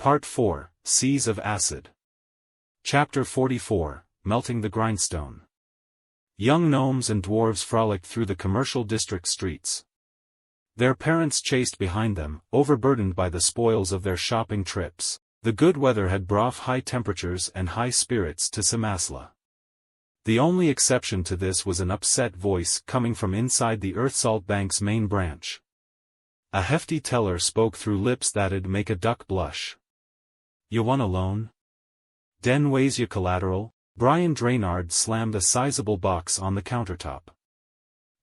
Part 4, Seas of Acid. Chapter 44, Melting the Grindstone. Young gnomes and dwarves frolicked through the commercial district streets. Their parents chased behind them, overburdened by the spoils of their shopping trips. The good weather had brought high temperatures and high spirits to Cimasla. The only exception to this was an upset voice coming from inside the Earthsalt Bank's main branch. A hefty teller spoke through lips that'd make a duck blush. "You want a loan? Den weighs you collateral?" Breiner slammed a sizable box on the countertop.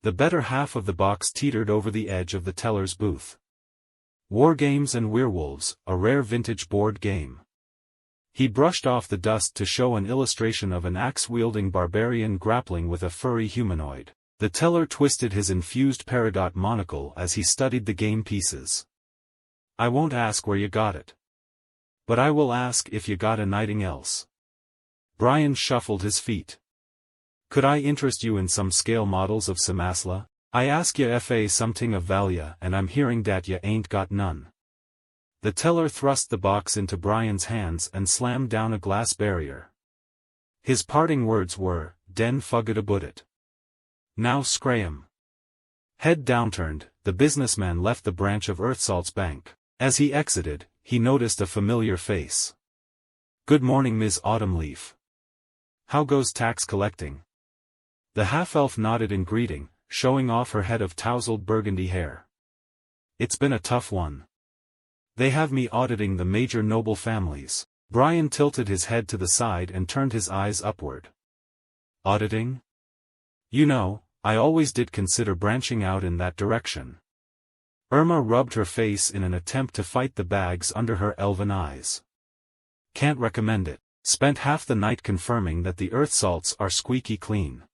The better half of the box teetered over the edge of the teller's booth. Wargames and Werewolves, a rare vintage board game. He brushed off the dust to show an illustration of an axe-wielding barbarian grappling with a furry humanoid. The teller twisted his infused peridot monocle as he studied the game pieces. "I won't ask where you got it. But I will ask if you got anything else." Brian shuffled his feet. "Could I interest you in some scale models of Cimasla? I ask ya fa something of value and I'm hearing dat ya ain't got none." The teller thrust the box into Brian's hands and slammed down a glass barrier. His parting words were, "Den fugget about it. Now scram." Head downturned, the businessman left the branch of Earthsalt's bank. As he exited, he noticed a familiar face. "Good morning, Ms. Autumnleaf. How goes tax collecting?" The half-elf nodded in greeting, showing off her head of tousled burgundy hair. "It's been a tough one. They have me auditing the major noble families." Brian tilted his head to the side and turned his eyes upward. "Auditing? You know, I always did consider branching out in that direction." Irma rubbed her face in an attempt to fight the bags under her elven eyes. "Can't recommend it. Spent half the night confirming that the Earthsalts are squeaky clean.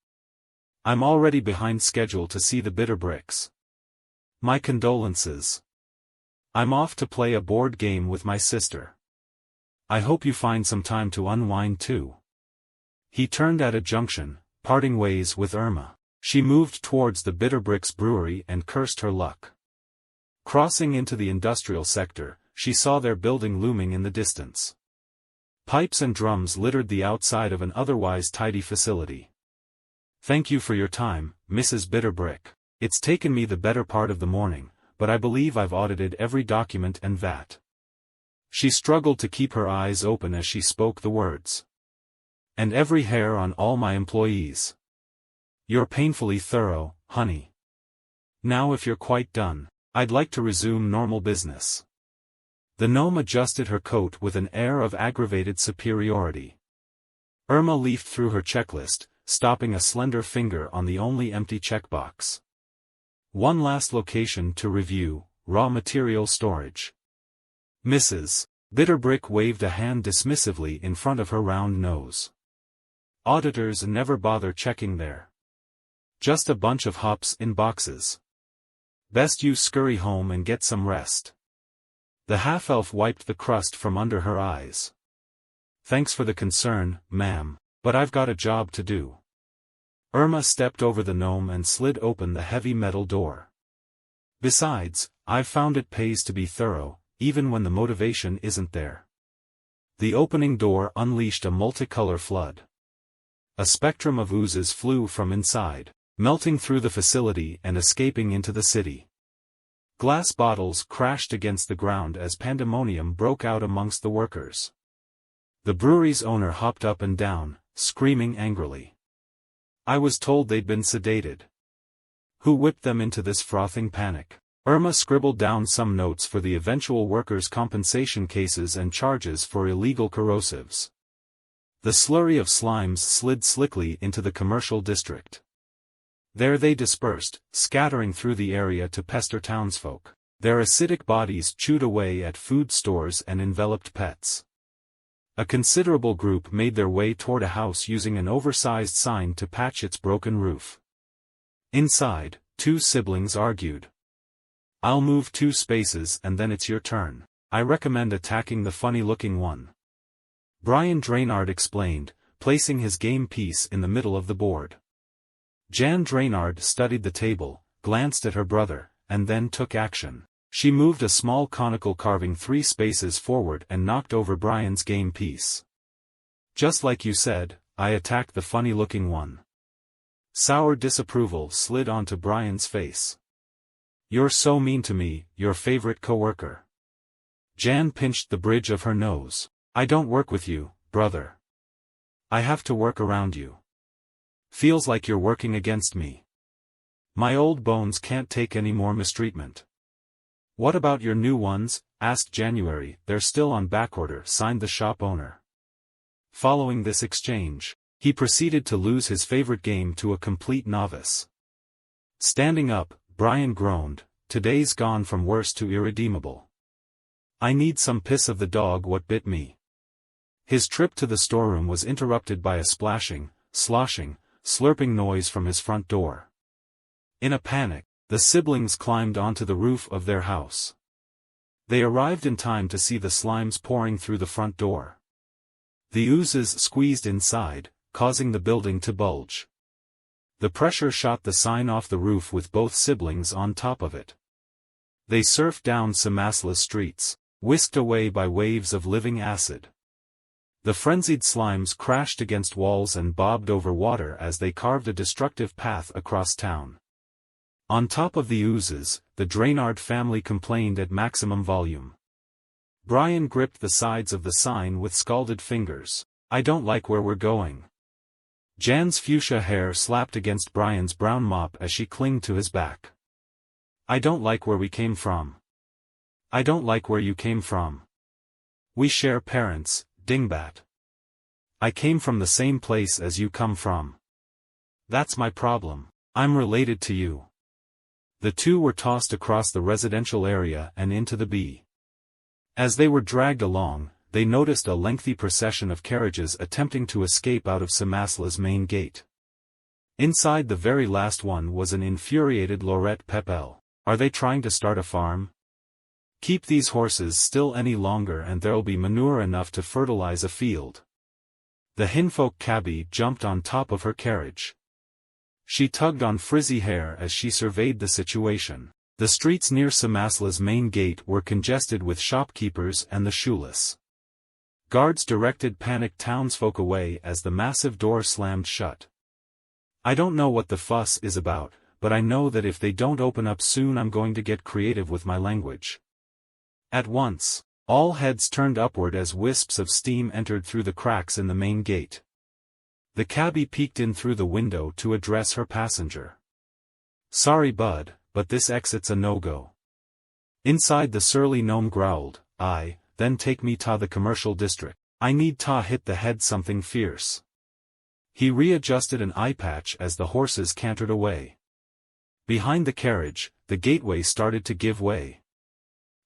I'm already behind schedule to see the bitter bricks. My condolences. I'm off to play a board game with my sister. I hope you find some time to unwind too." He turned at a junction, parting ways with Irma. She moved towards the Bitterbricks brewery and cursed her luck. Crossing into the industrial sector, she saw their building looming in the distance. Pipes and drums littered the outside of an otherwise tidy facility. "Thank you for your time, Mrs. Bitterbrick. It's taken me the better part of the morning, but I believe I've audited every document and VAT." She struggled to keep her eyes open as she spoke the words. "And every hair on all my employees. You're painfully thorough, honey. Now if you're quite done, I'd like to resume normal business." The gnome adjusted her coat with an air of aggravated superiority. Irma leafed through her checklist, stopping a slender finger on the only empty checkbox. One last location to review, raw material storage. Mrs. Bitterbrick waved a hand dismissively in front of her round nose. "Auditors never bother checking there. Just a bunch of hops in boxes. Best you scurry home and get some rest." The half-elf wiped the crust from under her eyes. "Thanks for the concern, ma'am, but I've got a job to do." Irma stepped over the gnome and slid open the heavy metal door. "Besides, I've found it pays to be thorough, even when the motivation isn't there." The opening door unleashed a multicolor flood. A spectrum of oozes flew from inside, melting through the facility and escaping into the city. Glass bottles crashed against the ground as pandemonium broke out amongst the workers. The brewery's owner hopped up and down, screaming angrily. "I was told they'd been sedated. Who whipped them into this frothing panic?" Irma scribbled down some notes for the eventual workers' compensation cases and charges for illegal corrosives. The slurry of slimes slid slickly into the commercial district. There they dispersed, scattering through the area to pester townsfolk. Their acidic bodies chewed away at food stores and enveloped pets. A considerable group made their way toward a house using an oversized sign to patch its broken roof. Inside, two siblings argued. "I'll move 2 spaces and then it's your turn. I recommend attacking the funny-looking one," Brian Draynard explained, placing his game piece in the middle of the board. Jan Draynard studied the table, glanced at her brother, and then took action. She moved a small conical carving 3 spaces forward and knocked over Brian's game piece. Just like you said, I attacked the funny-looking one. Sour disapproval slid onto Brian's face. You're so mean to me, your favorite coworker. Jan pinched the bridge of her nose. I don't work with you, brother. I have to work around you. Feels like you're working against me. My old bones can't take any more mistreatment. What about your new ones? Asked January. They're still on backorder, signed the shop owner. Following this exchange, he proceeded to lose his favorite game to a complete novice. Standing up, Brian groaned, today's gone from worse to irredeemable. I need some piss of the dog what bit me. His trip to the storeroom was interrupted by a splashing, sloshing, slurping noise from his front door. In a panic, the siblings climbed onto the roof of their house. They arrived in time to see the slimes pouring through the front door. The oozes squeezed inside, causing the building to bulge. The pressure shot the sign off the roof with both siblings on top of it. They surfed down Cimasla's streets, whisked away by waves of living acid. The frenzied slimes crashed against walls and bobbed over water as they carved a destructive path across town. On top of the oozes, the Drainard family complained at maximum volume. Brian gripped the sides of the sign with scalded fingers. I don't like where we're going. Jan's fuchsia hair slapped against Brian's brown mop as she clinged to his back. I don't like where we came from. I don't like where you came from. We share parents, dingbat. I came from the same place as you come from. That's my problem. I'm related to you. The two were tossed across the residential area and into the B. As they were dragged along, they noticed a lengthy procession of carriages attempting to escape out of Cimasla's main gate. Inside the very last one was an infuriated Laurette Pepel. Are they trying to start a farm? Keep these horses still any longer and there'll be manure enough to fertilize a field. The Hinfolk cabbie jumped on top of her carriage. She tugged on frizzy hair as she surveyed the situation. The streets near Cimasla's main gate were congested with shopkeepers and the shoeless. Guards directed panicked townsfolk away as the massive door slammed shut. I don't know what the fuss is about, but I know that if they don't open up soon I'm going to get creative with my language. At once, all heads turned upward as wisps of steam entered through the cracks in the main gate. The cabbie peeked in through the window to address her passenger. Sorry bud, but this exit's a no-go. Inside the surly gnome growled, then take me ta the commercial district. I need ta hit the head something fierce. He readjusted an eye patch as the horses cantered away. Behind the carriage, the gateway started to give way.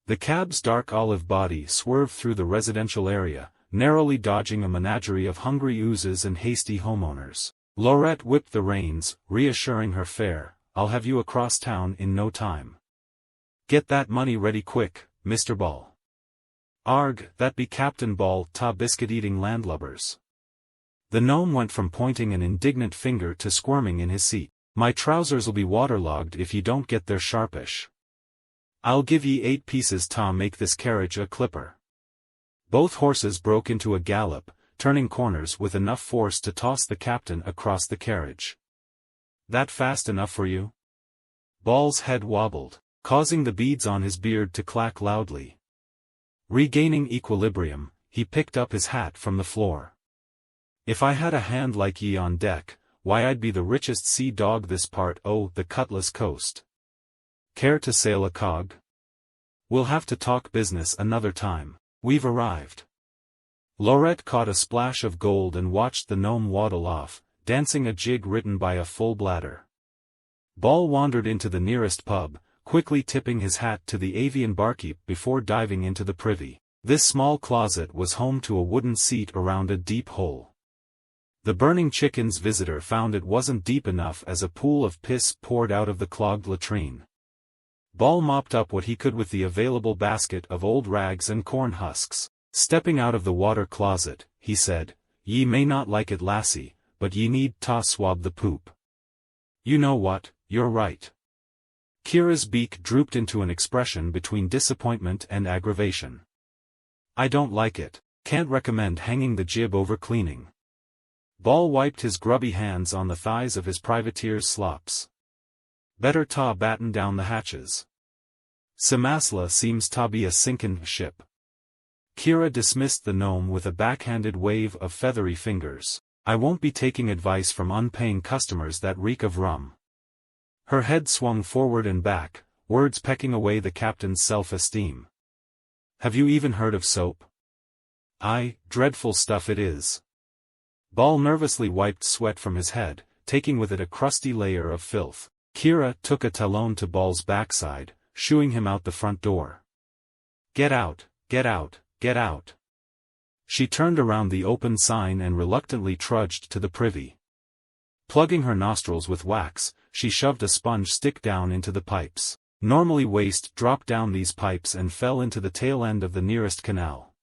The cab's dark olive body swerved through the residential area, narrowly dodging a menagerie of hungry oozes and hasty homeowners. Laurette whipped the reins, reassuring her fare, I'll have you across town in no time. Get that money ready quick, Mr. Ball. Arg, that be Captain Ball ta biscuit-eating landlubbers. The gnome went from pointing an indignant finger to squirming in his seat. My trousers'll be waterlogged if ye don't get there sharpish. I'll give ye 8 pieces ta make this carriage a clipper. Both horses broke into a gallop, turning corners with enough force to toss the captain across the carriage. That fast enough for you? Ball's head wobbled, causing the beads on his beard to clack loudly. Regaining equilibrium, he picked up his hat from the floor. If I had a hand like ye on deck, why I'd be the richest sea dog this part o' the Cutlass Coast. Care to sail a cog? We'll have to talk business another time. We've arrived. Laurette caught a splash of gold and watched the gnome waddle off, dancing a jig written by a full bladder. Ball wandered into the nearest pub, quickly tipping his hat to the avian barkeep before diving into the privy. This small closet was home to a wooden seat around a deep hole. The burning chicken's visitor found it wasn't deep enough as a pool of piss poured out of the clogged latrine. Ball mopped up what he could with the available basket of old rags and corn husks. Stepping out of the water closet, he said, Ye may not like it lassie, but ye need ta swab the poop. You know what, you're right. Kira's beak drooped into an expression between disappointment and aggravation. I don't like it. Can't recommend hanging the jib over cleaning. Ball wiped his grubby hands on the thighs of his privateer's slops. Better ta batten down the hatches. Cimasla seems ta be a sinkin' ship. Kira dismissed the gnome with a backhanded wave of feathery fingers. I won't be taking advice from unpaying customers that reek of rum. Her head swung forward and back, words pecking away the captain's self-esteem. Have you even heard of soap? Aye, dreadful stuff it is. Ball nervously wiped sweat from his head, taking with it a crusty layer of filth. Kira took a talon to Ball's backside, shooing him out the front door. Get out, get out, get out. She turned around the open sign and reluctantly trudged to the privy. Plugging her nostrils with wax, she shoved a sponge stick down into the pipes. Normally waste dropped down these pipes and fell into the tail end of the nearest canal.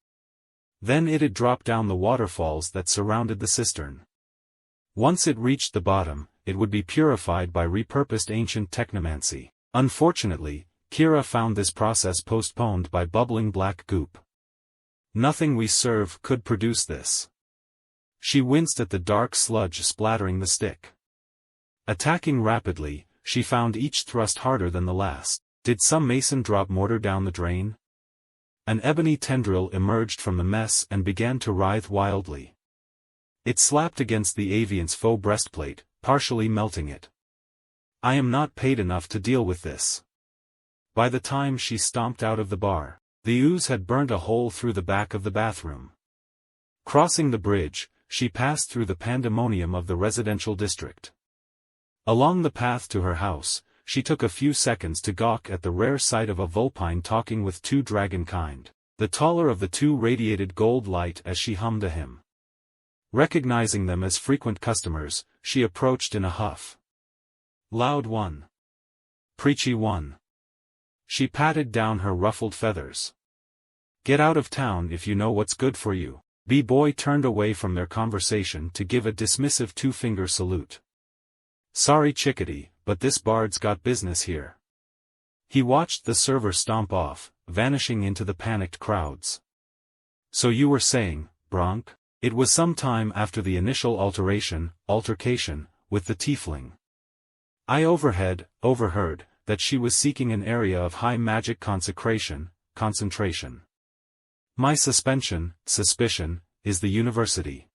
Then it'd drop down the waterfalls that surrounded the cistern. Once it reached the bottom, it would be purified by repurposed ancient technomancy. Unfortunately, Kira found this process postponed by bubbling black goop. Nothing we serve could produce this. She winced at the dark sludge splattering the stick. Attacking rapidly, she found each thrust harder than the last. Did some mason drop mortar down the drain? An ebony tendril emerged from the mess and began to writhe wildly. It slapped against the avian's faux breastplate, partially melting it. I am not paid enough to deal with this. By the time she stomped out of the bar, the ooze had burned a hole through the back of the bathroom. Crossing the bridge, she passed through the pandemonium of the residential district. Along the path to her house, she took a few seconds to gawk at the rare sight of a vulpine talking with two dragonkind. The taller of the two radiated gold light as she hummed a hymn. Recognizing them as frequent customers, she approached in a huff. Loud one. Preachy one. She patted down her ruffled feathers. Get out of town if you know what's good for you. B-boy turned away from their conversation to give a dismissive two-finger salute. Sorry chickadee, but this bard's got business here. He watched the server stomp off, vanishing into the panicked crowds. So you were saying, Bronk? It was some time after the initial altercation, with the tiefling. I overheard, that she was seeking an area of high magic concentration. My suspicion, is the university.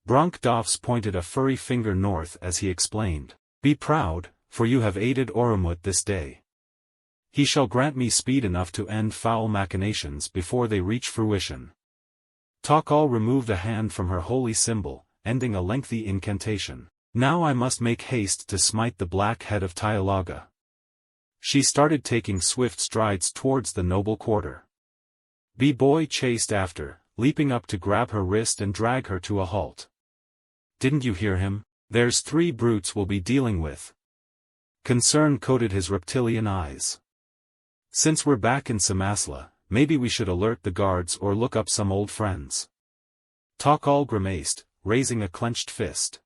Bronk Doffs pointed a furry finger north as he explained. Be proud, for you have aided Oromut this day. He shall grant me speed enough to end foul machinations before they reach fruition. Takal removed a hand from her holy symbol, ending a lengthy incantation. Now I must make haste to smite the black head of Tyalaga. She started taking swift strides towards the noble quarter. B-boy chased after, leaping up to grab her wrist and drag her to a halt. Didn't you hear him? There's 3 brutes we'll be dealing with. Concern coated his reptilian eyes. Since we're back in Cimasla, maybe we should alert the guards or look up some old friends. Takal grimaced, raising a clenched fist.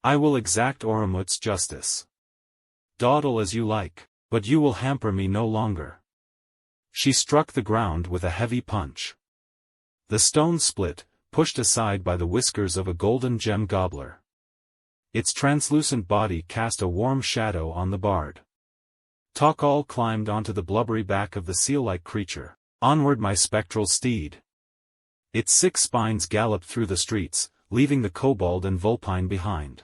I will exact Oromut's justice. Dawdle as you like, but you will hamper me no longer. She struck the ground with a heavy punch. The stone split, pushed aside by the whiskers of a golden gem gobbler. Its translucent body cast a warm shadow on the bard. Takal climbed onto the blubbery back of the seal-like creature. Onward my spectral steed. Its 6 spines galloped through the streets, leaving the kobold and vulpine behind.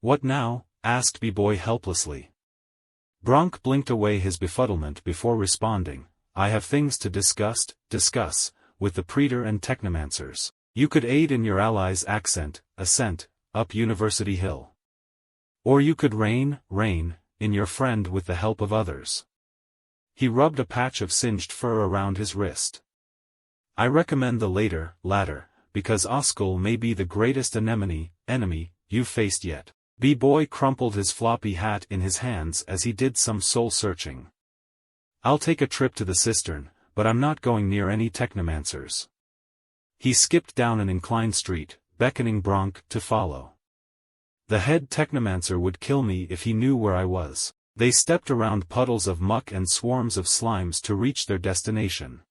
What now? Asked B-boy helplessly. Bronk blinked away his befuddlement before responding. I have things to discuss, with the Praetor and Technomancers. You could aid in your allies' ascent, up University Hill. Or you could reign, in your friend with the help of others. He rubbed a patch of singed fur around his wrist. I recommend the latter, because Oskul may be the greatest enemy you've faced yet. B-boy crumpled his floppy hat in his hands as he did some soul-searching. I'll take a trip to the cistern, but I'm not going near any technomancers. He skipped down an inclined street, beckoning Bronk to follow. The head technomancer would kill me if he knew where I was. They stepped around puddles of muck and swarms of slimes to reach their destination.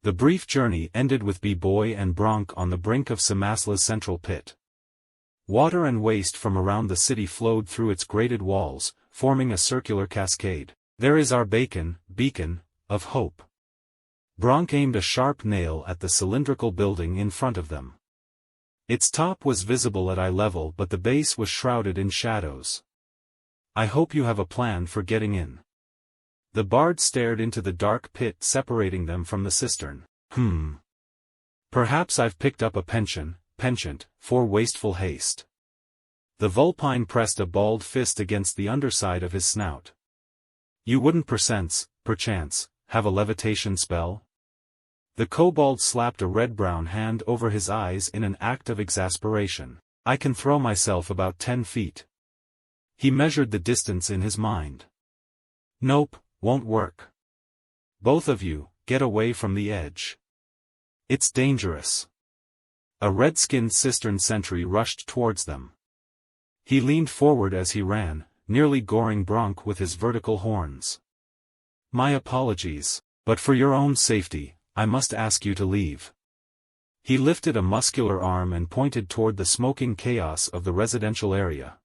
The brief journey ended with B-Boy and Bronk on the brink of Cimasla's central pit. Water and waste from around the city flowed through its grated walls, forming a circular cascade. "There is our beacon of hope." Bronk aimed a sharp nail at the cylindrical building in front of them. Its top was visible at eye level, but the base was shrouded in shadows. "I hope you have a plan for getting in." The bard stared into the dark pit separating them from the cistern. Perhaps I've picked up a penchant for wasteful haste." The Vulpine pressed a balled fist against the underside of his snout. "You wouldn't perchance, have a levitation spell?" The kobold slapped a red-brown hand over his eyes in an act of exasperation. "I can throw myself about 10 feet. He measured the distance in his mind. "Nope, won't work. Both of you, get away from the edge. It's dangerous." A red-skinned cistern sentry rushed towards them. He leaned forward as he ran, nearly goring Bronk with his vertical horns. "My apologies, but for your own safety, I must ask you to leave." He lifted a muscular arm and pointed toward the smoking chaos of the residential area.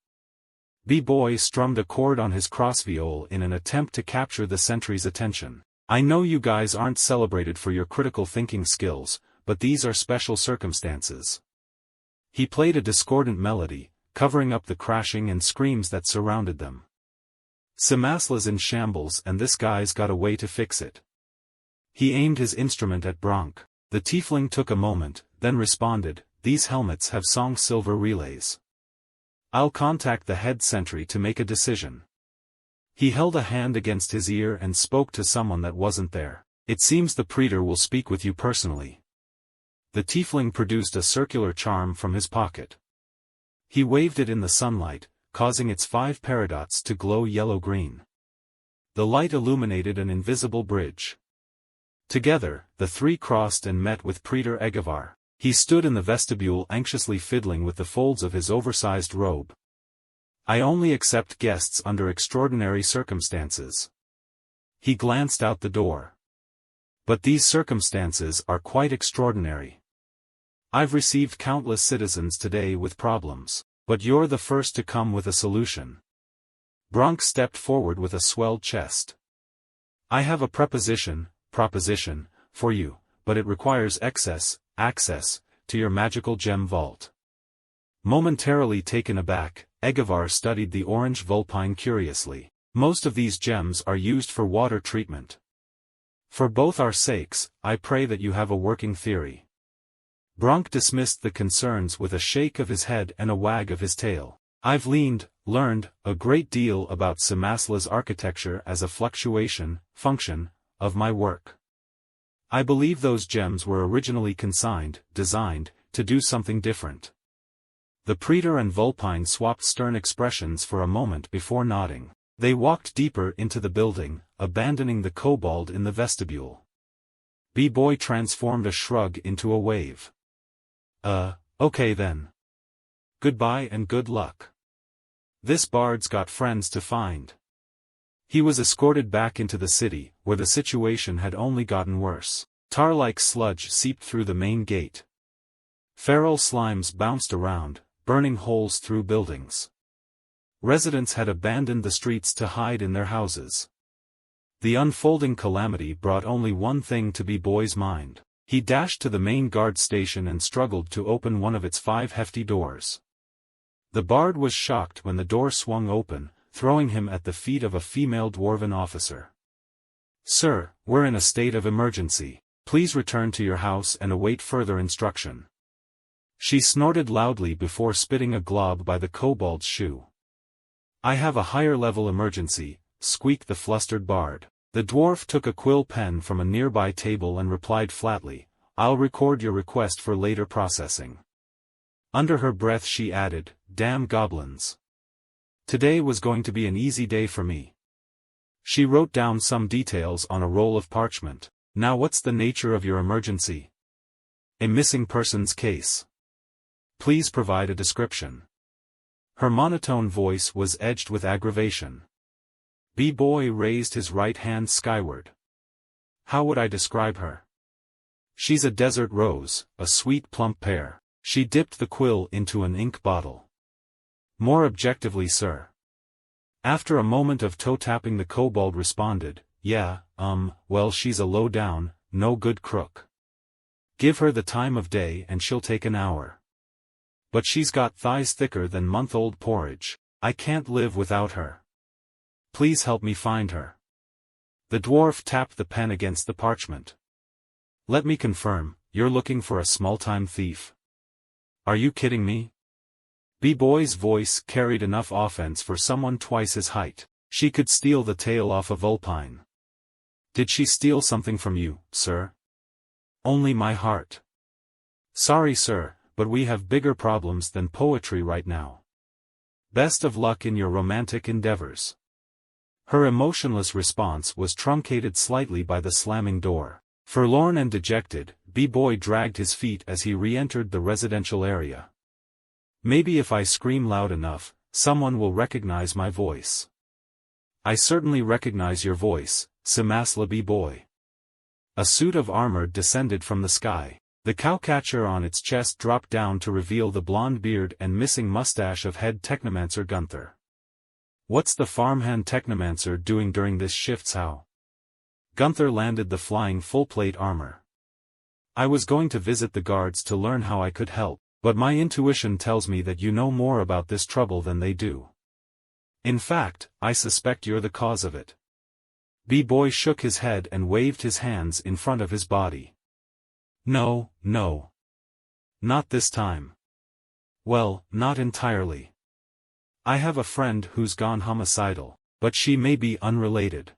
B-Boy strummed a chord on his crossviol in an attempt to capture the sentry's attention. "I know you guys aren't celebrated for your critical thinking skills, but these are special circumstances." He played a discordant melody, covering up the crashing and screams that surrounded them. "Cimasla's in shambles and this guy's got a way to fix it." He aimed his instrument at Bronk. The tiefling took a moment, then responded, "These helmets have song silver relays. I'll contact the head sentry to make a decision." He held a hand against his ear and spoke to someone that wasn't there. "It seems the Praetor will speak with you personally." The tiefling produced a circular charm from his pocket. He waved it in the sunlight, causing its 5 paradots to glow yellow-green. The light illuminated an invisible bridge. Together, the three crossed and met with Praetor Egavar. He stood in the vestibule anxiously fiddling with the folds of his oversized robe. "I only accept guests under extraordinary circumstances." He glanced out the door. "But these circumstances are quite extraordinary. I've received countless citizens today with problems, but you're the first to come with a solution." Bronk stepped forward with a swelled chest. "I have a proposition for you, but it requires access to your magical gem vault." Momentarily taken aback, Egavar studied the orange vulpine curiously. "Most of these gems are used for water treatment. For both our sakes, I pray that you have a working theory." Bronk dismissed the concerns with a shake of his head and a wag of his tail. "I've learned a great deal about Cimasla's architecture as a function of my work. I believe those gems were originally designed, to do something different." The Praetor and Vulpine swapped stern expressions for a moment before nodding. They walked deeper into the building, abandoning the kobold in the vestibule. B-Boy transformed a shrug into a wave. Okay then. Goodbye and good luck. This bard's got friends to find." He was escorted back into the city, where the situation had only gotten worse. Tar-like sludge seeped through the main gate. Feral slimes bounced around, burning holes through buildings. Residents had abandoned the streets to hide in their houses. The unfolding calamity brought only one thing to B-Boy's mind. He dashed to the main guard station and struggled to open one of its 5 hefty doors. The bard was shocked when the door swung open, throwing him at the feet of a female dwarven officer. "Sir, we're in a state of emergency. Please return to your house and await further instruction." She snorted loudly before spitting a glob by the kobold's shoe. "I have a higher-level emergency," squeaked the flustered bard. The dwarf took a quill pen from a nearby table and replied flatly, "I'll record your request for later processing." Under her breath she added, "Damn goblins. Today was going to be an easy day for me." She wrote down some details on a roll of parchment. "Now what's the nature of your emergency?" "A missing persons case. Please provide a description." Her monotone voice was edged with aggravation. B-boy raised his right hand skyward. How would I describe her? She's a desert rose, a sweet plump pear. She dipped the quill into an ink bottle. More objectively, sir. After a moment of toe-tapping, the kobold responded, yeah, well, she's a low-down, no-good crook. Give her the time of day and she'll take an hour. But she's got thighs thicker than month-old porridge. I can't live without her. Please help me find her. The dwarf tapped the pen against the parchment. Let me confirm, you're looking for a small-time thief. Are you kidding me? B-boy's voice carried enough offense for someone twice his height. She could steal the tail off a vulpine. Did she steal something from you, sir? Only my heart. Sorry, sir, but we have bigger problems than poetry right now. Best of luck in your romantic endeavors. Her emotionless response was truncated slightly by the slamming door. Forlorn and dejected, B-boy dragged his feet as he re-entered the residential area. Maybe if I scream loud enough, someone will recognize my voice. I certainly recognize your voice, Cimasla B-boy. A suit of armor descended from the sky. The cowcatcher on its chest dropped down to reveal the blonde beard and missing mustache of head technomancer Gunther. What's the farmhand technomancer doing during this shift's how? Gunther landed the flying full-plate armor. I was going to visit the guards to learn how I could help, but my intuition tells me that you know more about this trouble than they do. In fact, I suspect you're the cause of it. B-boy shook his head and waved his hands in front of his body. No, no. Not this time. Well, not entirely. I have a friend who's gone homicidal, but she may be unrelated.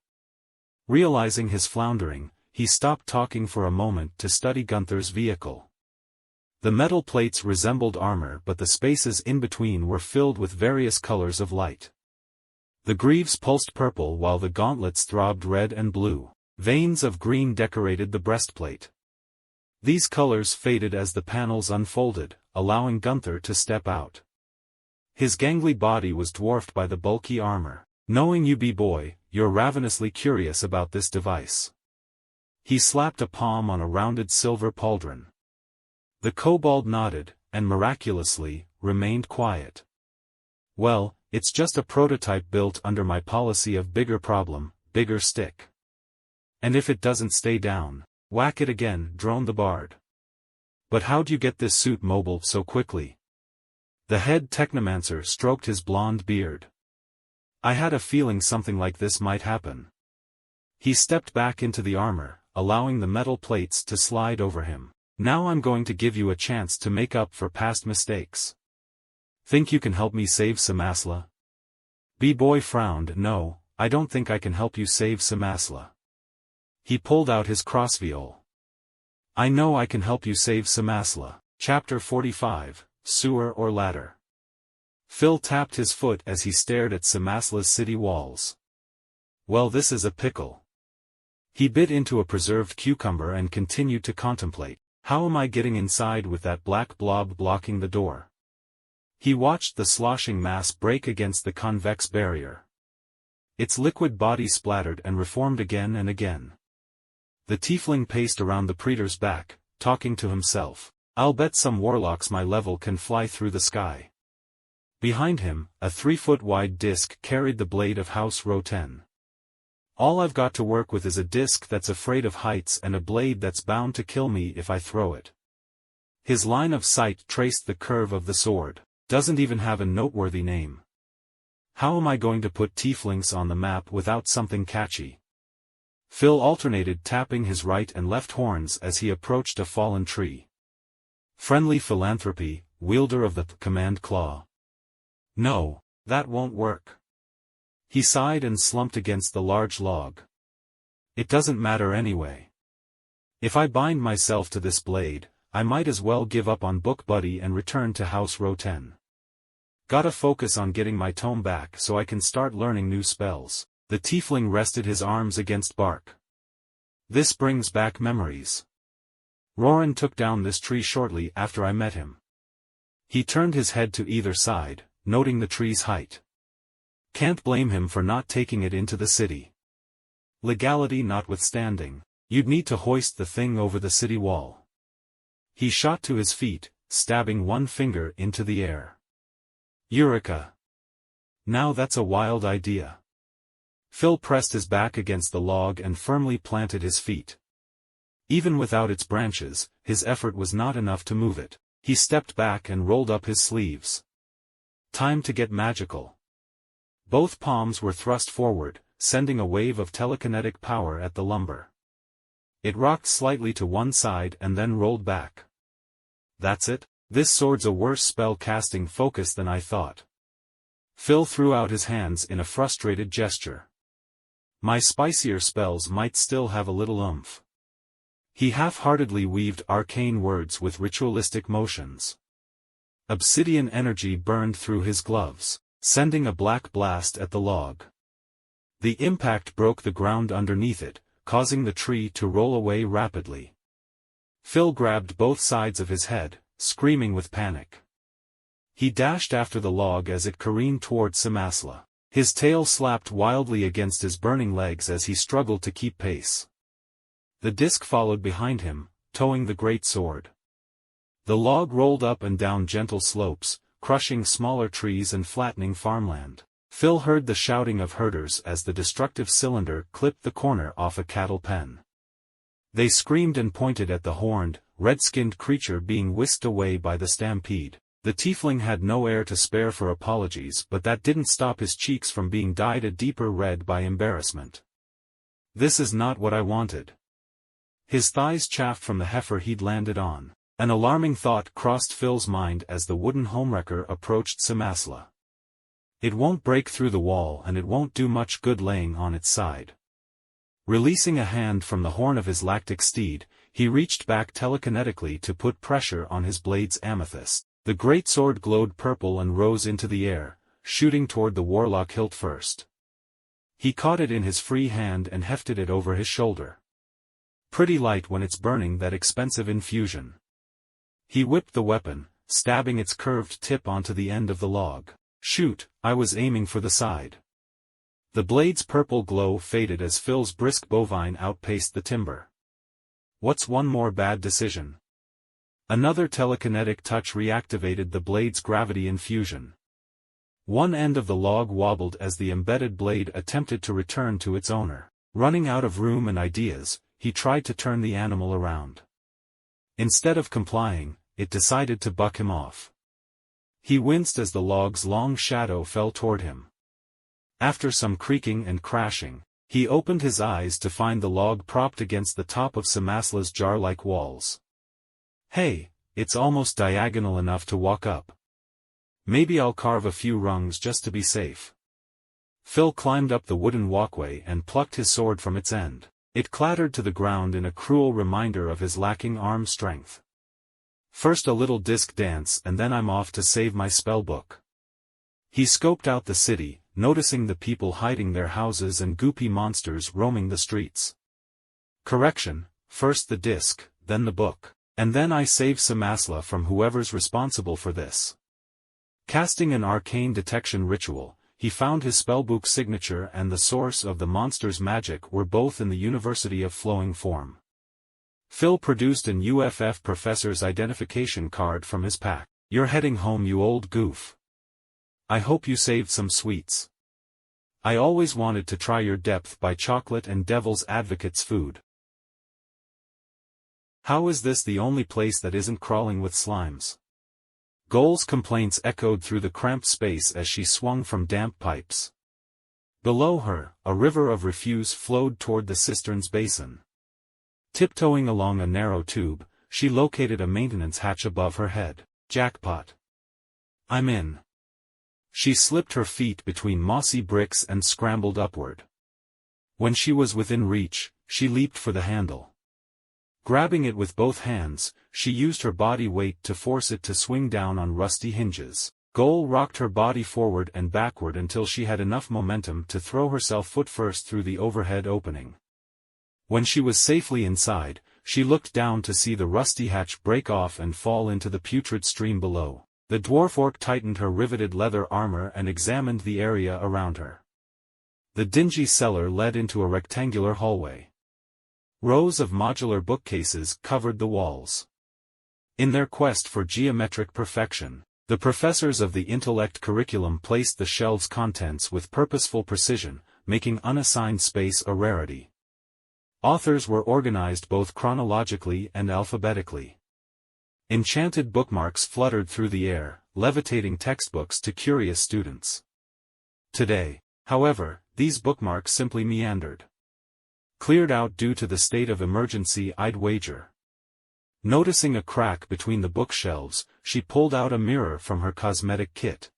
Realizing his floundering, he stopped talking for a moment to study Gunther's vehicle. The metal plates resembled armor, but the spaces in between were filled with various colors of light. The greaves pulsed purple while the gauntlets throbbed red and blue. Veins of green decorated the breastplate. These colors faded as the panels unfolded, allowing Gunther to step out. His gangly body was dwarfed by the bulky armor. Knowing you, B-boy, you're ravenously curious about this device. He slapped a palm on a rounded silver pauldron. The kobold nodded, and miraculously, remained quiet. Well, it's just a prototype built under my policy of bigger problem, bigger stick. And if it doesn't stay down, whack it again, droned the bard. But how'd you get this suit mobile so quickly? The head technomancer stroked his blonde beard. I had a feeling something like this might happen. He stepped back into the armor, allowing the metal plates to slide over him. Now I'm going to give you a chance to make up for past mistakes. Think you can help me save Cimasla? B-boy frowned. No, I don't think I can help you save Cimasla. He pulled out his crossviol. I know I can help you save Cimasla. Chapter 45, Sewer or Ladder. Phil tapped his foot as he stared at Cimasla's city walls. Well, this is a pickle. He bit into a preserved cucumber and continued to contemplate. How am I getting inside with that black blob blocking the door? He watched the sloshing mass break against the convex barrier. Its liquid body splattered and reformed again and again. The tiefling paced around the praetor's back, talking to himself. I'll bet some warlocks my level can fly through the sky. Behind him, a 3-foot-wide disc carried the blade of House Row 10. All I've got to work with is a disc that's afraid of heights and a blade that's bound to kill me if I throw it. His line of sight traced the curve of the sword. Doesn't even have a noteworthy name. How am I going to put tieflings on the map without something catchy? Phil alternated tapping his right and left horns as he approached a fallen tree. Friendly philanthropy, wielder of the command claw. No, that won't work. He sighed and slumped against the large log. It doesn't matter anyway. If I bind myself to this blade, I might as well give up on Book Buddy and return to House Row 10. Gotta focus on getting my tome back so I can start learning new spells. The tiefling rested his arms against bark. This brings back memories. Roran took down this tree shortly after I met him. He turned his head to either side, noting the tree's height. Can't blame him for not taking it into the city. Legality notwithstanding, you'd need to hoist the thing over the city wall. He shot to his feet, stabbing one finger into the air. Eureka! Now that's a wild idea. Phil pressed his back against the log and firmly planted his feet. Even without its branches, his effort was not enough to move it. He stepped back and rolled up his sleeves. Time to get magical. Both palms were thrust forward, sending a wave of telekinetic power at the lumber. It rocked slightly to one side and then rolled back. That's it? This sword's a worse spell-casting focus than I thought. Phil threw out his hands in a frustrated gesture. My spicier spells might still have a little oomph. He half-heartedly weaved arcane words with ritualistic motions. Obsidian energy burned through his gloves, sending a black blast at the log. The impact broke the ground underneath it, causing the tree to roll away rapidly. Phil grabbed both sides of his head, screaming with panic. He dashed after the log as it careened toward Cimasla. His tail slapped wildly against his burning legs as he struggled to keep pace. The disc followed behind him, towing the great sword. The log rolled up and down gentle slopes, crushing smaller trees and flattening farmland. Phil heard the shouting of herders as the destructive cylinder clipped the corner off a cattle pen. They screamed and pointed at the horned, red-skinned creature being whisked away by the stampede. The tiefling had no air to spare for apologies, but that didn't stop his cheeks from being dyed a deeper red by embarrassment. This is not what I wanted. His thighs chafed from the heifer he'd landed on. An alarming thought crossed Phil's mind as the wooden homewrecker approached Cimasla. It won't break through the wall and it won't do much good laying on its side. Releasing a hand from the horn of his lactic steed, he reached back telekinetically to put pressure on his blade's amethyst. The great sword glowed purple and rose into the air, shooting toward the warlock hilt first. He caught it in his free hand and hefted it over his shoulder. Pretty light when it's burning that expensive infusion. He whipped the weapon, stabbing its curved tip onto the end of the log. Shoot, I was aiming for the side. The blade's purple glow faded as Phil's brisk bovine outpaced the timber. What's one more bad decision? Another telekinetic touch reactivated the blade's gravity infusion. One end of the log wobbled as the embedded blade attempted to return to its owner. Running out of room and ideas, he tried to turn the animal around. Instead of complying, it decided to buck him off. He winced as the log's long shadow fell toward him. After some creaking and crashing, he opened his eyes to find the log propped against the top of Cimasla's jar-like walls. Hey, it's almost diagonal enough to walk up. Maybe I'll carve a few rungs just to be safe. Phil climbed up the wooden walkway and plucked his sword from its end. It clattered to the ground in a cruel reminder of his lacking arm strength. First a little disc dance and then I'm off to save my spellbook. He scoped out the city, noticing the people hiding their houses and goopy monsters roaming the streets. Correction, first the disc, then the book. And then I save Cimasla from whoever's responsible for this. Casting an arcane detection ritual, he found his spellbook signature and the source of the monster's magic were both in the University of Flowing Form. Phil produced an UFF professor's identification card from his pack. You're heading home, you old goof. I hope you saved some sweets. I always wanted to try your depth by chocolate and devil's advocate's food. How is this the only place that isn't crawling with slimes? Goal's complaints echoed through the cramped space as she swung from damp pipes. Below her, a river of refuse flowed toward the cistern's basin. Tiptoeing along a narrow tube, she located a maintenance hatch above her head. Jackpot. I'm in. She slipped her feet between mossy bricks and scrambled upward. When she was within reach, she leaped for the handle. Grabbing it with both hands, she used her body weight to force it to swing down on rusty hinges. Goal rocked her body forward and backward until she had enough momentum to throw herself foot-first through the overhead opening. When she was safely inside, she looked down to see the rusty hatch break off and fall into the putrid stream below. The dwarf orc tightened her riveted leather armor and examined the area around her. The dingy cellar led into a rectangular hallway. Rows of modular bookcases covered the walls. In their quest for geometric perfection, the professors of the intellect curriculum placed the shelves' contents with purposeful precision, making unassigned space a rarity. Authors were organized both chronologically and alphabetically. Enchanted bookmarks fluttered through the air, levitating textbooks to curious students. Today, however, these bookmarks simply meandered. Cleared out due to the state of emergency, I'd wager. Noticing a crack between the bookshelves, she pulled out a mirror from her cosmetic kit.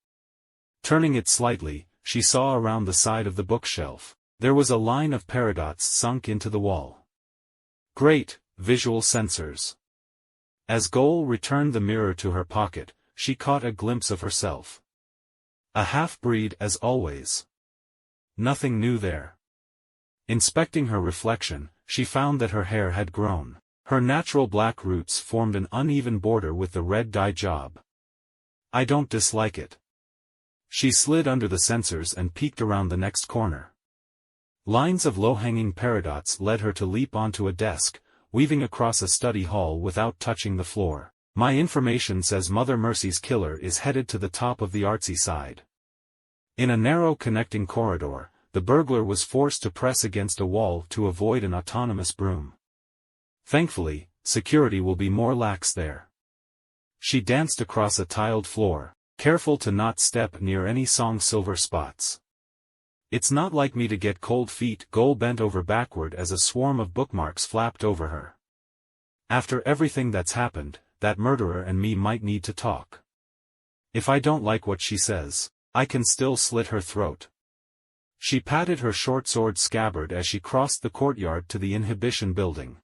Turning it slightly, she saw around the side of the bookshelf. There was a line of paradots sunk into the wall. Great, visual sensors. As Goal returned the mirror to her pocket, she caught a glimpse of herself. A half-breed as always. Nothing new there. Inspecting her reflection, she found that her hair had grown. Her natural black roots formed an uneven border with the red dye job. I don't dislike it. She slid under the sensors and peeked around the next corner. Lines of low-hanging paradots led her to leap onto a desk, weaving across a study hall without touching the floor. My information says Mother Mercy's killer is headed to the top of the artsy side. In a narrow connecting corridor, the burglar was forced to press against a wall to avoid an autonomous broom. Thankfully, security will be more lax there. She danced across a tiled floor, careful to not step near any song silver spots. It's not like me to get cold feet. Goal bent over backward as a swarm of bookmarks flapped over her. After everything that's happened, that murderer and me might need to talk. If I don't like what she says, I can still slit her throat. She patted her short sword scabbard as she crossed the courtyard to the inhibition building.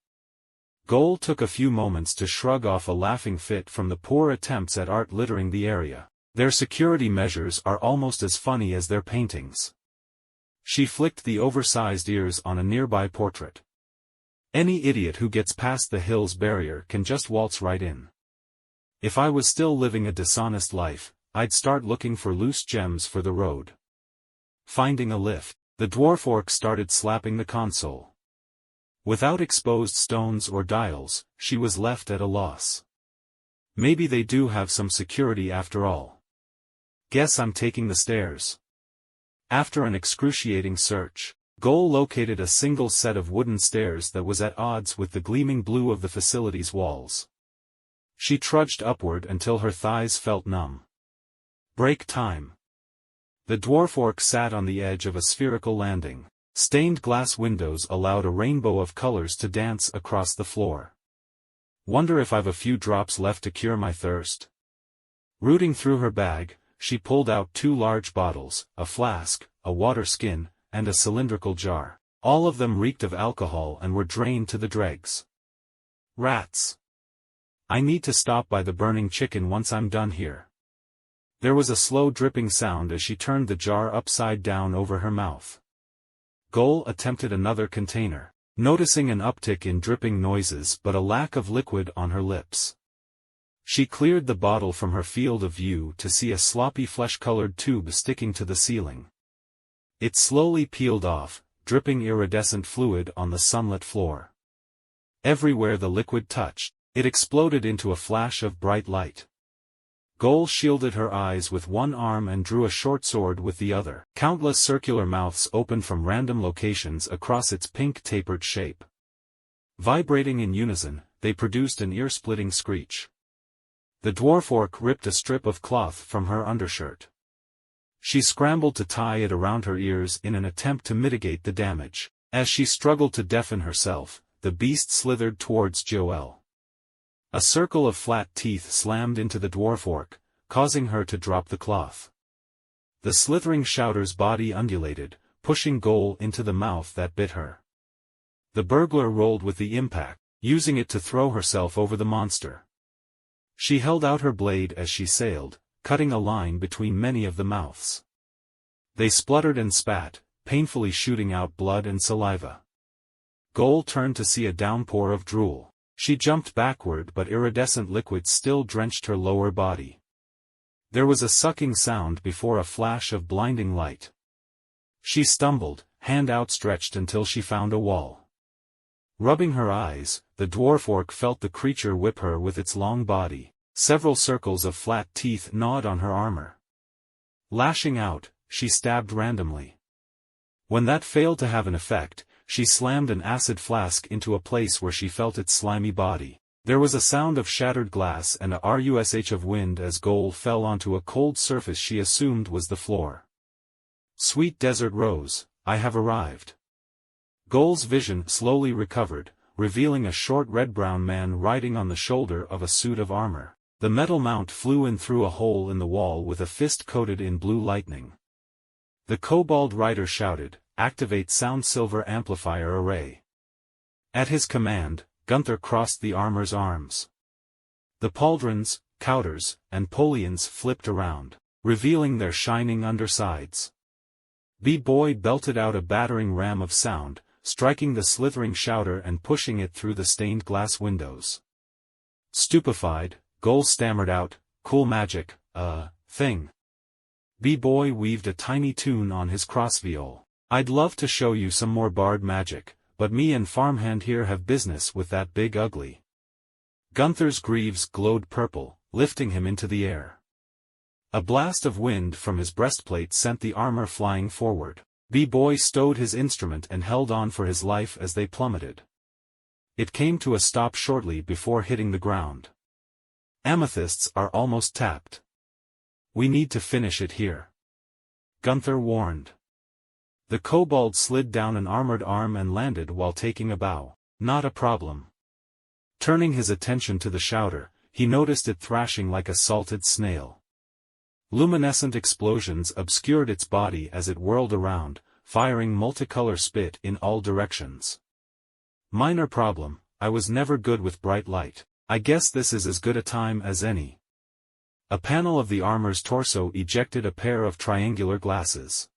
Goal took a few moments to shrug off a laughing fit from the poor attempts at art littering the area. Their security measures are almost as funny as their paintings. She flicked the oversized ears on a nearby portrait. Any idiot who gets past the hill's barrier can just waltz right in. If I was still living a dishonest life, I'd start looking for loose gems for the road. Finding a lift, the dwarf orc started slapping the console. Without exposed stones or dials, she was left at a loss. Maybe they do have some security after all. Guess I'm taking the stairs. After an excruciating search, Goal located a single set of wooden stairs that was at odds with the gleaming blue of the facility's walls. She trudged upward until her thighs felt numb. Break time. The dwarf orc sat on the edge of a spherical landing. Stained glass windows allowed a rainbow of colors to dance across the floor. Wonder if I've a few drops left to cure my thirst. Rooting through her bag, she pulled out 2 large bottles, a flask, a water skin, and a cylindrical jar. All of them reeked of alcohol and were drained to the dregs. Rats. I need to stop by the burning chicken once I'm done here. There was a slow dripping sound as she turned the jar upside down over her mouth. Goal attempted another container, noticing an uptick in dripping noises but a lack of liquid on her lips. She cleared the bottle from her field of view to see a sloppy flesh-colored tube sticking to the ceiling. It slowly peeled off, dripping iridescent fluid on the sunlit floor. Everywhere the liquid touched, it exploded into a flash of bright light. Goal shielded her eyes with one arm and drew a short sword with the other. Countless circular mouths opened from random locations across its pink tapered shape. Vibrating in unison, they produced an ear-splitting screech. The dwarf orc ripped a strip of cloth from her undershirt. She scrambled to tie it around her ears in an attempt to mitigate the damage. As she struggled to deafen herself, the beast slithered towards Joelle. A circle of flat teeth slammed into the dwarf orc, causing her to drop the cloth. The slithering shouter's body undulated, pushing Goal into the mouth that bit her. The burglar rolled with the impact, using it to throw herself over the monster. She held out her blade as she sailed, cutting a line between many of the mouths. They spluttered and spat, painfully shooting out blood and saliva. Goal turned to see a downpour of drool. She jumped backward but iridescent liquid still drenched her lower body. There was a sucking sound before a flash of blinding light. She stumbled, hand outstretched until she found a wall. Rubbing her eyes, the dwarf orc felt the creature whip her with its long body. Several circles of flat teeth gnawed on her armor. Lashing out, she stabbed randomly. When that failed to have an effect, she slammed an acid flask into a place where she felt its slimy body. There was a sound of shattered glass and a rush of wind as Goal fell onto a cold surface she assumed was the floor. Sweet Desert Rose, I have arrived. Goal's vision slowly recovered, revealing a short red-brown man riding on the shoulder of a suit of armor. The metal mount flew in through a hole in the wall with a fist coated in blue lightning. The kobold rider shouted, "Activate Sound Silver Amplifier Array." At his command, Gunther crossed the armor's arms. The pauldrons, couters, and polions flipped around, revealing their shining undersides. B-Boy belted out a battering ram of sound, striking the slithering shouter and pushing it through the stained glass windows. Stupefied, Goal stammered out, "Cool magic, thing." B-Boy weaved a tiny tune on his crossviol. "I'd love to show you some more bard magic, but me and Farmhand here have business with that big ugly." Gunther's greaves glowed purple, lifting him into the air. A blast of wind from his breastplate sent the armor flying forward. B-Boy stowed his instrument and held on for his life as they plummeted. It came to a stop shortly before hitting the ground. "Amethysts are almost tapped. We need to finish it here," Gunther warned. The kobold slid down an armored arm and landed while taking a bow. "Not a problem." Turning his attention to the shouter, he noticed it thrashing like a salted snail. Luminescent explosions obscured its body as it whirled around, firing multicolor spit in all directions. "Minor problem, I was never good with bright light. I guess this is as good a time as any." A panel of the armor's torso ejected a pair of triangular glasses.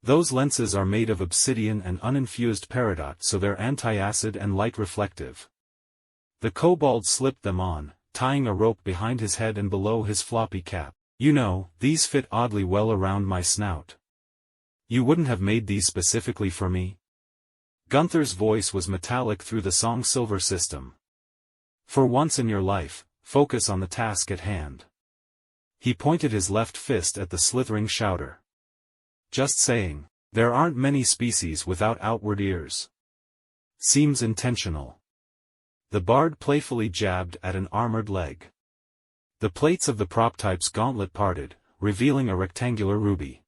Those lenses are made of obsidian and uninfused peridot, so they're anti-acid and light reflective. The kobold slipped them on, tying a rope behind his head and below his floppy cap. "You know, these fit oddly well around my snout. You wouldn't have made these specifically for me?" Gunther's voice was metallic through the song silver system. "For once in your life, focus on the task at hand." He pointed his left fist at the slithering shouter. "Just saying, there aren't many species without outward ears. Seems intentional." The bard playfully jabbed at an armored leg. The plates of the prop type's gauntlet parted, revealing a rectangular ruby.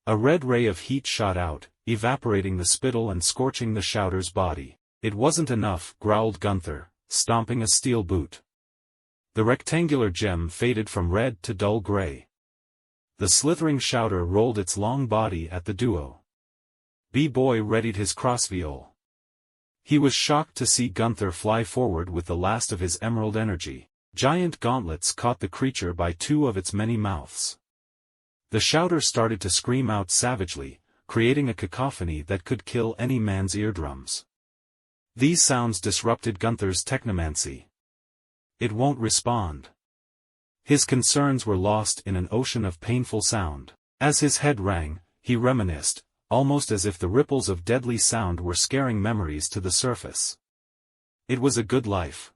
A red ray of heat shot out, evaporating the spittle and scorching the shouter's body. "It wasn't enough," growled Gunther, stomping a steel boot. The rectangular gem faded from red to dull gray. The slithering shouter rolled its long body at the duo. B-Boy readied his crossviol. He was shocked to see Gunther fly forward with the last of his emerald energy. Giant gauntlets caught the creature by two of its many mouths. The shouter started to scream out savagely, creating a cacophony that could kill any man's eardrums. These sounds disrupted Gunther's technomancy. "It won't respond." His concerns were lost in an ocean of painful sound. As his head rang, he reminisced, almost as if the ripples of deadly sound were scaring memories to the surface. "It was a good life.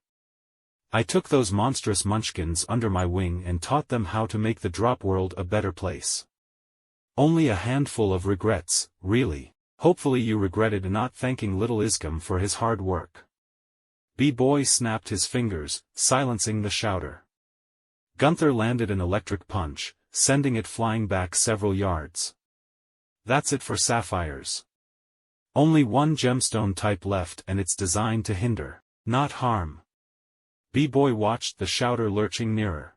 I took those monstrous munchkins under my wing and taught them how to make the drop world a better place. Only a handful of regrets, really. Hopefully you regretted not thanking little Iscom for his hard work." B-Boy snapped his fingers, silencing the shouter. Gunther landed an electric punch, sending it flying back several yards. "That's it for sapphires. Only one gemstone type left, and it's designed to hinder, not harm." B-Boy watched the shouter lurching nearer.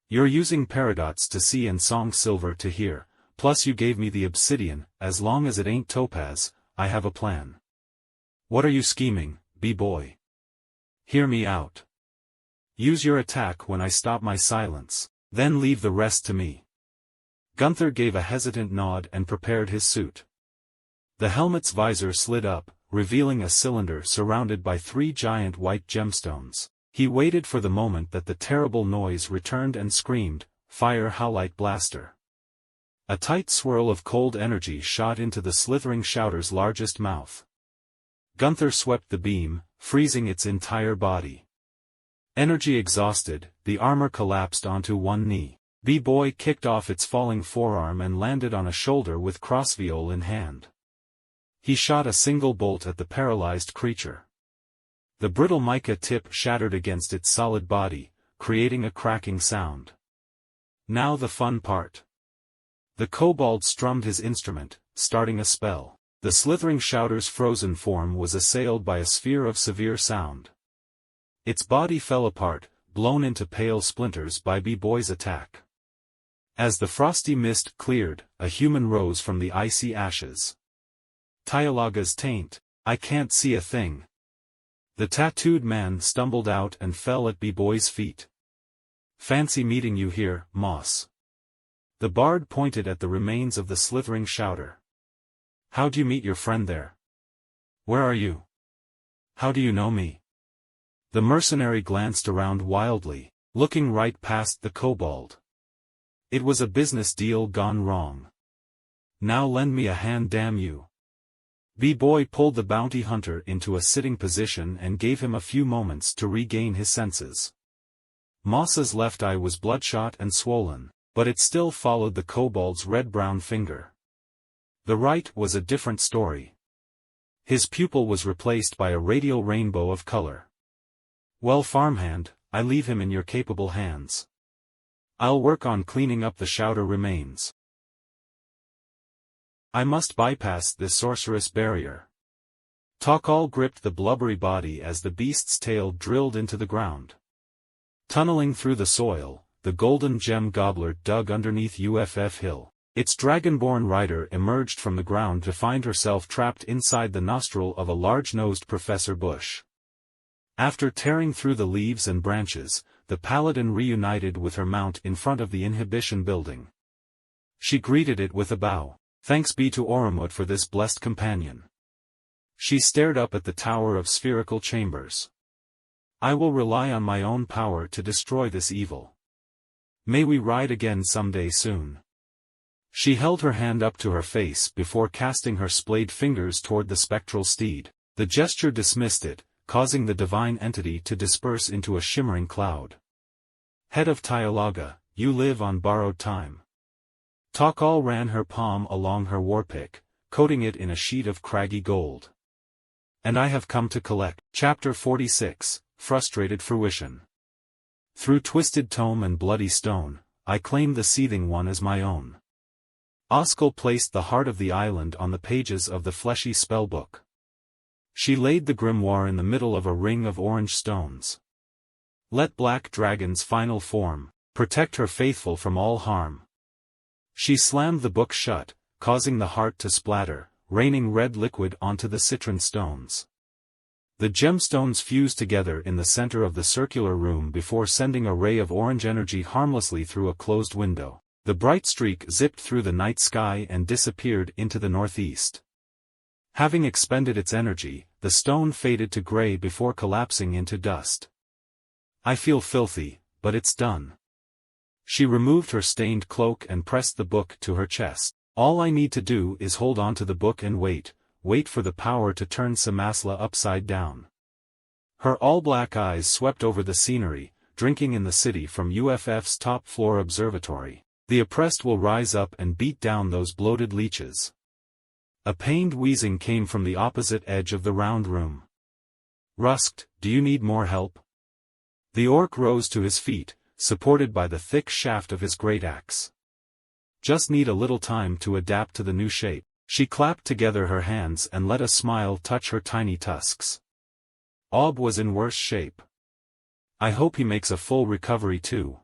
"You're using peridots to see and song silver to hear, plus you gave me the obsidian. As long as it ain't topaz, I have a plan." "What are you scheming, B-Boy? Hear me out. Use your attack when I stop my silence, then leave the rest to me." Gunther gave a hesitant nod and prepared his suit. The helmet's visor slid up, revealing a cylinder surrounded by three giant white gemstones. He waited for the moment that the terrible noise returned and screamed, fire howlite blaster. A tight swirl of cold energy shot into the slithering shouter's largest mouth. Gunther swept the beam, freezing its entire body. Energy exhausted, the armor collapsed onto one knee. B-Boy kicked off its falling forearm and landed on a shoulder with crossviol in hand. He shot a single bolt at the paralyzed creature. The brittle mica tip shattered against its solid body, creating a cracking sound. Now the fun part. The kobold strummed his instrument, starting a spell. The slithering shouter's frozen form was assailed by a sphere of severe sound. Its body fell apart, blown into pale splinters by B-Boy's attack. As the frosty mist cleared, a human rose from the icy ashes. Tyalaga's taint, I can't see a thing. The tattooed man stumbled out and fell at B-Boy's feet. Fancy meeting you here, Moss. The bard pointed at the remains of the slithering shouter. How'd you meet your friend there? Where are you? How do you know me? The mercenary glanced around wildly, looking right past the kobold. It was a business deal gone wrong. Now lend me a hand, damn you. B-Boy pulled the bounty hunter into a sitting position and gave him a few moments to regain his senses. Moss's left eye was bloodshot and swollen, but it still followed the kobold's red-brown finger. The right was a different story. His pupil was replaced by a radial rainbow of color. Well, farmhand, I leave him in your capable hands. I'll work on cleaning up the shouter remains. I must bypass this sorcerous barrier. Takal gripped the blubbery body as the beast's tail drilled into the ground. Tunneling through the soil, the golden gem gobbler dug underneath UFF Hill. Its dragonborn rider emerged from the ground to find herself trapped inside the nostril of a large-nosed Professor Bush. After tearing through the leaves and branches, the paladin reunited with her mount in front of the inhibition building. She greeted it with a bow. Thanks be to Oromut for this blessed companion. She stared up at the tower of spherical chambers. I will rely on my own power to destroy this evil. May we ride again someday soon. She held her hand up to her face before casting her splayed fingers toward the spectral steed. The gesture dismissed it, causing the divine entity to disperse into a shimmering cloud. Head of Tyalaga, you live on borrowed time. Takal ran her palm along her warpick, coating it in a sheet of craggy gold. And I have come to collect. Chapter 46, Frustrated Fruition. Through twisted tome and bloody stone, I claim the seething one as my own. Oskal placed the heart of the island on the pages of the fleshy spellbook. She laid the grimoire in the middle of a ring of orange stones. Let Black Dragon's final form protect her faithful from all harm. She slammed the book shut, causing the heart to splatter, raining red liquid onto the citron stones. The gemstones fused together in the center of the circular room before sending a ray of orange energy harmlessly through a closed window. The bright streak zipped through the night sky and disappeared into the northeast. Having expended its energy, the stone faded to gray before collapsing into dust. I feel filthy, but it's done. She removed her stained cloak and pressed the book to her chest. All I need to do is hold on to the book and wait for the power to turn Cimasla upside down. Her all-black eyes swept over the scenery, drinking in the city from UFF's top-floor observatory. The oppressed will rise up and beat down those bloated leeches. A pained wheezing came from the opposite edge of the round room. Rusked, do you need more help? The orc rose to his feet, supported by the thick shaft of his great axe. Just need a little time to adapt to the new shape. She clapped together her hands and let a smile touch her tiny tusks. Ob was in worse shape. I hope he makes a full recovery too.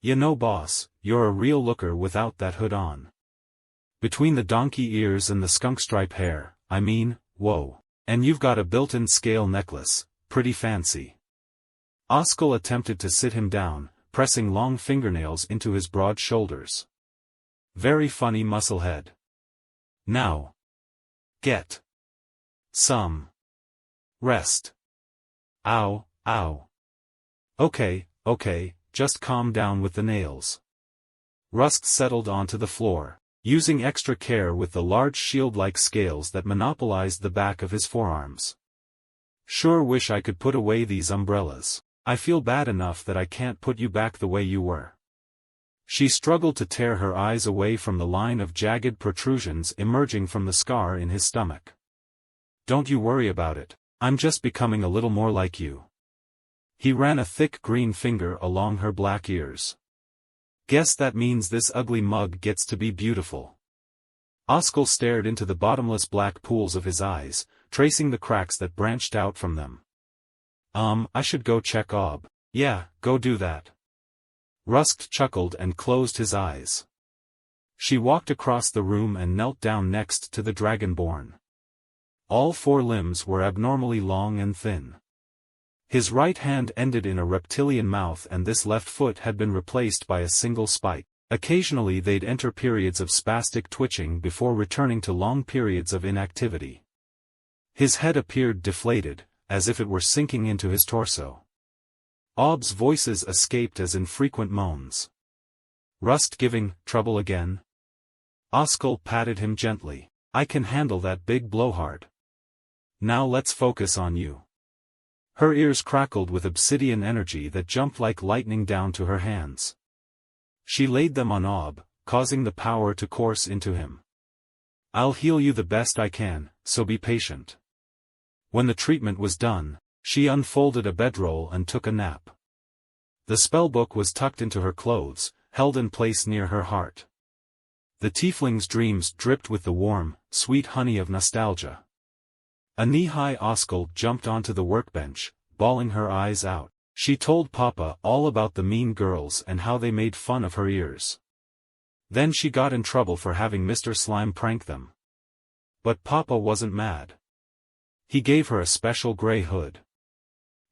You know, boss, you're a real looker without that hood on. Between the donkey ears and the skunk stripe hair, I mean, whoa. And you've got a built-in scale necklace, pretty fancy. Oskal attempted to sit him down, pressing long fingernails into his broad shoulders. Very funny musclehead. Now. Get some rest. Ow, ow. Okay, just calm down with the nails. Rust settled onto the floor, using extra care with the large shield-like scales that monopolized the back of his forearms. Sure wish I could put away these umbrellas. I feel bad enough that I can't put you back the way you were. She struggled to tear her eyes away from the line of jagged protrusions emerging from the scar in his stomach. Don't you worry about it, I'm just becoming a little more like you. He ran a thick green finger along her black ears. Guess that means this ugly mug gets to be beautiful. Oskal stared into the bottomless black pools of his eyes, tracing the cracks that branched out from them. I should go check Ob. Yeah, go do that. Rust chuckled and closed his eyes. She walked across the room and knelt down next to the dragonborn. All four limbs were abnormally long and thin. His right hand ended in a reptilian mouth and this left foot had been replaced by a single spike. Occasionally they'd enter periods of spastic twitching before returning to long periods of inactivity. His head appeared deflated, as if it were sinking into his torso. Ob's voices escaped as infrequent moans. Rust giving trouble again? Oskal patted him gently. I can handle that big blowhard. Now let's focus on you. Her ears crackled with obsidian energy that jumped like lightning down to her hands. She laid them on Ob, causing the power to course into him. I'll heal you the best I can, so be patient. When the treatment was done, she unfolded a bedroll and took a nap. The spellbook was tucked into her clothes, held in place near her heart. The tiefling's dreams dripped with the warm, sweet honey of nostalgia. A knee-high Oskal jumped onto the workbench, bawling her eyes out. She told Papa all about the mean girls and how they made fun of her ears. Then she got in trouble for having Mr. Slime prank them. But Papa wasn't mad. He gave her a special gray hood.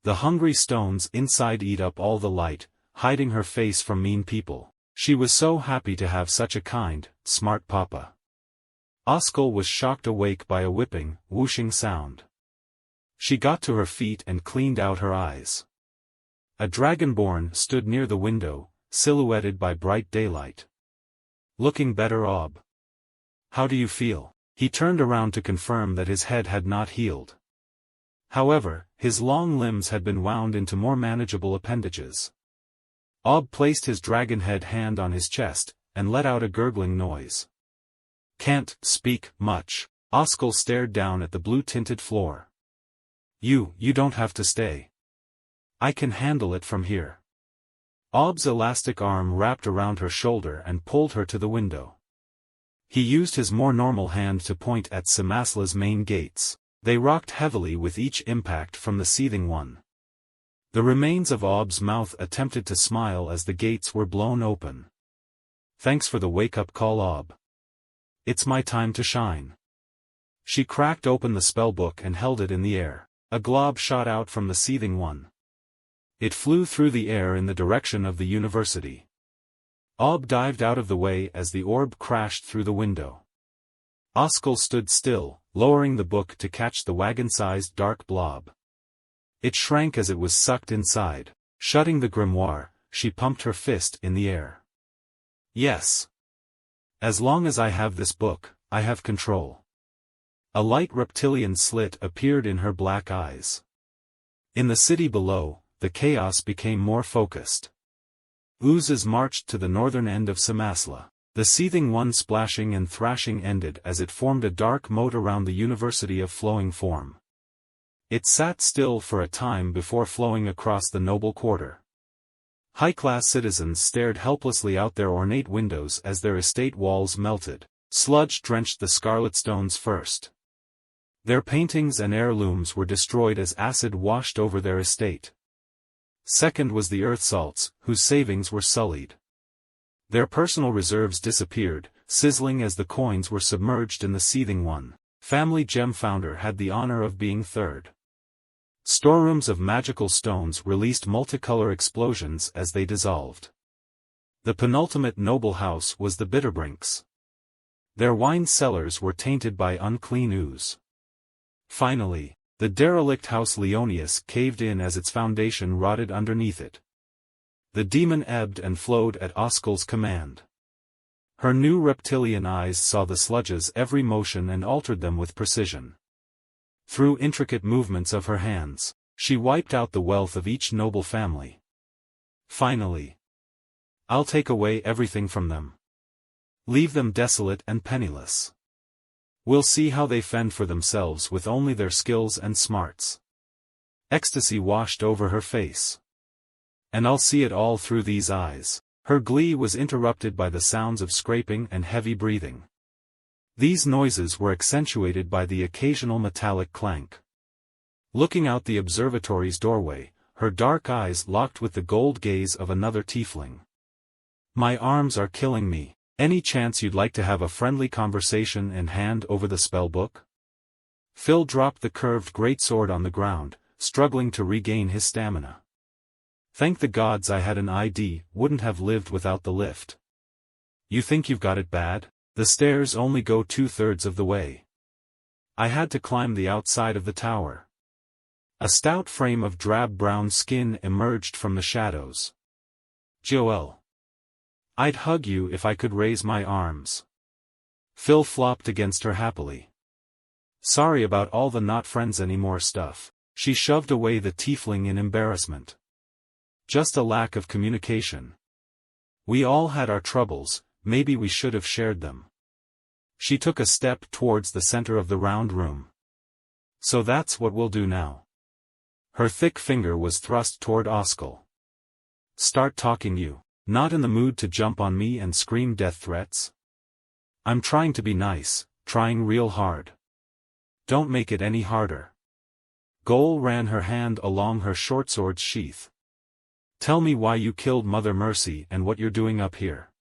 The hungry stones inside eat up all the light, hiding her face from mean people. She was so happy to have such a kind, smart Papa. Oskal was shocked awake by a whipping, whooshing sound. She got to her feet and cleaned out her eyes. A dragonborn stood near the window, silhouetted by bright daylight. Looking better, Ob. How do you feel? He turned around to confirm that his head had not healed. However, his long limbs had been wound into more manageable appendages. Ob placed his dragon-head hand on his chest, and let out a gurgling noise. Can't speak much. Oskal stared down at the blue-tinted floor. You don't have to stay. I can handle it from here. Ob's elastic arm wrapped around her shoulder and pulled her to the window. He used his more normal hand to point at Cimasla's main gates. They rocked heavily with each impact from the seething one. The remains of Ob's mouth attempted to smile as the gates were blown open. Thanks for the wake-up call, Ob. It's my time to shine. She cracked open the spellbook and held it in the air. A glob shot out from the seething one. It flew through the air in the direction of the university. Ob dived out of the way as the orb crashed through the window. Oskal stood still, lowering the book to catch the wagon-sized dark blob. It shrank as it was sucked inside. Shutting the grimoire, she pumped her fist in the air. Yes. As long as I have this book, I have control. A light reptilian slit appeared in her black eyes. In the city below, the chaos became more focused. Oozes marched to the northern end of Cimasla. The seething one splashing and thrashing ended as it formed a dark moat around the University of Flowing Form. It sat still for a time before flowing across the noble quarter. High-class citizens stared helplessly out their ornate windows as their estate walls melted. Sludge drenched the scarlet stones first. Their paintings and heirlooms were destroyed as acid washed over their estate. Second was the earth salts, whose savings were sullied. Their personal reserves disappeared, sizzling as the coins were submerged in the seething one. Family Gem Founder had the honor of being third. Storerooms of magical stones released multicolor explosions as they dissolved. The penultimate noble house was the Bitterbrinks. Their wine cellars were tainted by unclean ooze. Finally, the derelict house Leonius caved in as its foundation rotted underneath it. The demon ebbed and flowed at Oskal's command. Her new reptilian eyes saw the sludge's every motion and altered them with precision. Through intricate movements of her hands, she wiped out the wealth of each noble family. Finally, I'll take away everything from them. Leave them desolate and penniless. We'll see how they fend for themselves with only their skills and smarts. Ecstasy washed over her face. And I'll see it all through these eyes. Her glee was interrupted by the sounds of scraping and heavy breathing. These noises were accentuated by the occasional metallic clank. Looking out the observatory's doorway, her dark eyes locked with the gold gaze of another tiefling. My arms are killing me. Any chance you'd like to have a friendly conversation and hand over the spellbook? Phil dropped the curved greatsword on the ground, struggling to regain his stamina. Thank the gods I had an ID, wouldn't have lived without the lift. You think you've got it bad? The stairs only go 2/3 of the way. I had to climb the outside of the tower. A stout frame of drab-brown skin emerged from the shadows. Joel. I'd hug you if I could raise my arms. Phil flopped against her happily. Sorry about all the not friends anymore stuff. She shoved away the tiefling in embarrassment. Just a lack of communication. We all had our troubles, maybe we should have shared them. She took a step towards the center of the round room. So that's what we'll do now. Her thick finger was thrust toward Oskal. Start talking you. Not in the mood to jump on me and scream death threats? I'm trying to be nice, trying real hard. Don't make it any harder. Goal ran her hand along her shortsword's sheath. Tell me why you killed Mother Mercy and what you're doing up here.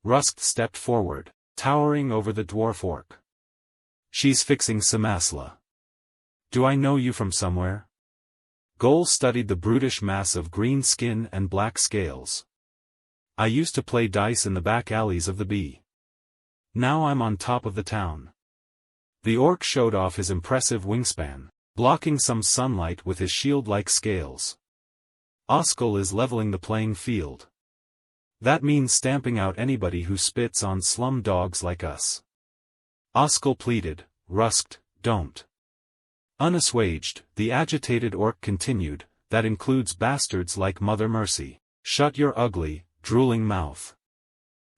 Rust stepped forward, towering over the dwarf orc. She's fixing Cimasla. Do I know you from somewhere? Goal studied the brutish mass of green skin and black scales. I used to play dice in the back alleys of the Bee. Now I'm on top of the town. The orc showed off his impressive wingspan, blocking some sunlight with his shield-like scales. Oskal is leveling the playing field. That means stamping out anybody who spits on slum dogs like us. Oskal pleaded, Rust, don't. Unassuaged, the agitated orc continued, that includes bastards like Mother Mercy. Shut your ugly, drooling mouth.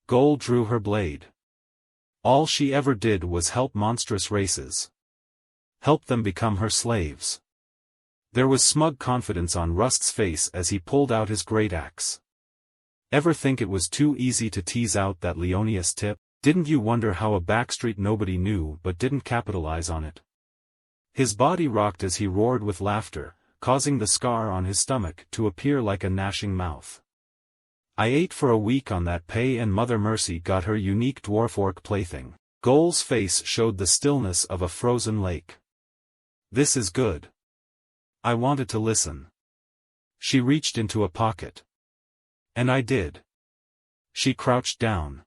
Goal drew her blade. All she ever did was help monstrous races. Help them become her slaves. There was smug confidence on Rust's face as he pulled out his great axe. Ever think it was too easy to tease out that Leonius tip? Didn't you wonder how a backstreet nobody knew but didn't capitalize on it? His body rocked as he roared with laughter, causing the scar on his stomach to appear like a gnashing mouth. I ate for a week on that pay and Mother Mercy got her unique dwarf orc plaything. Goal's face showed the stillness of a frozen lake. This is good. I wanted to listen. She reached into a pocket. And I did. She crouched down.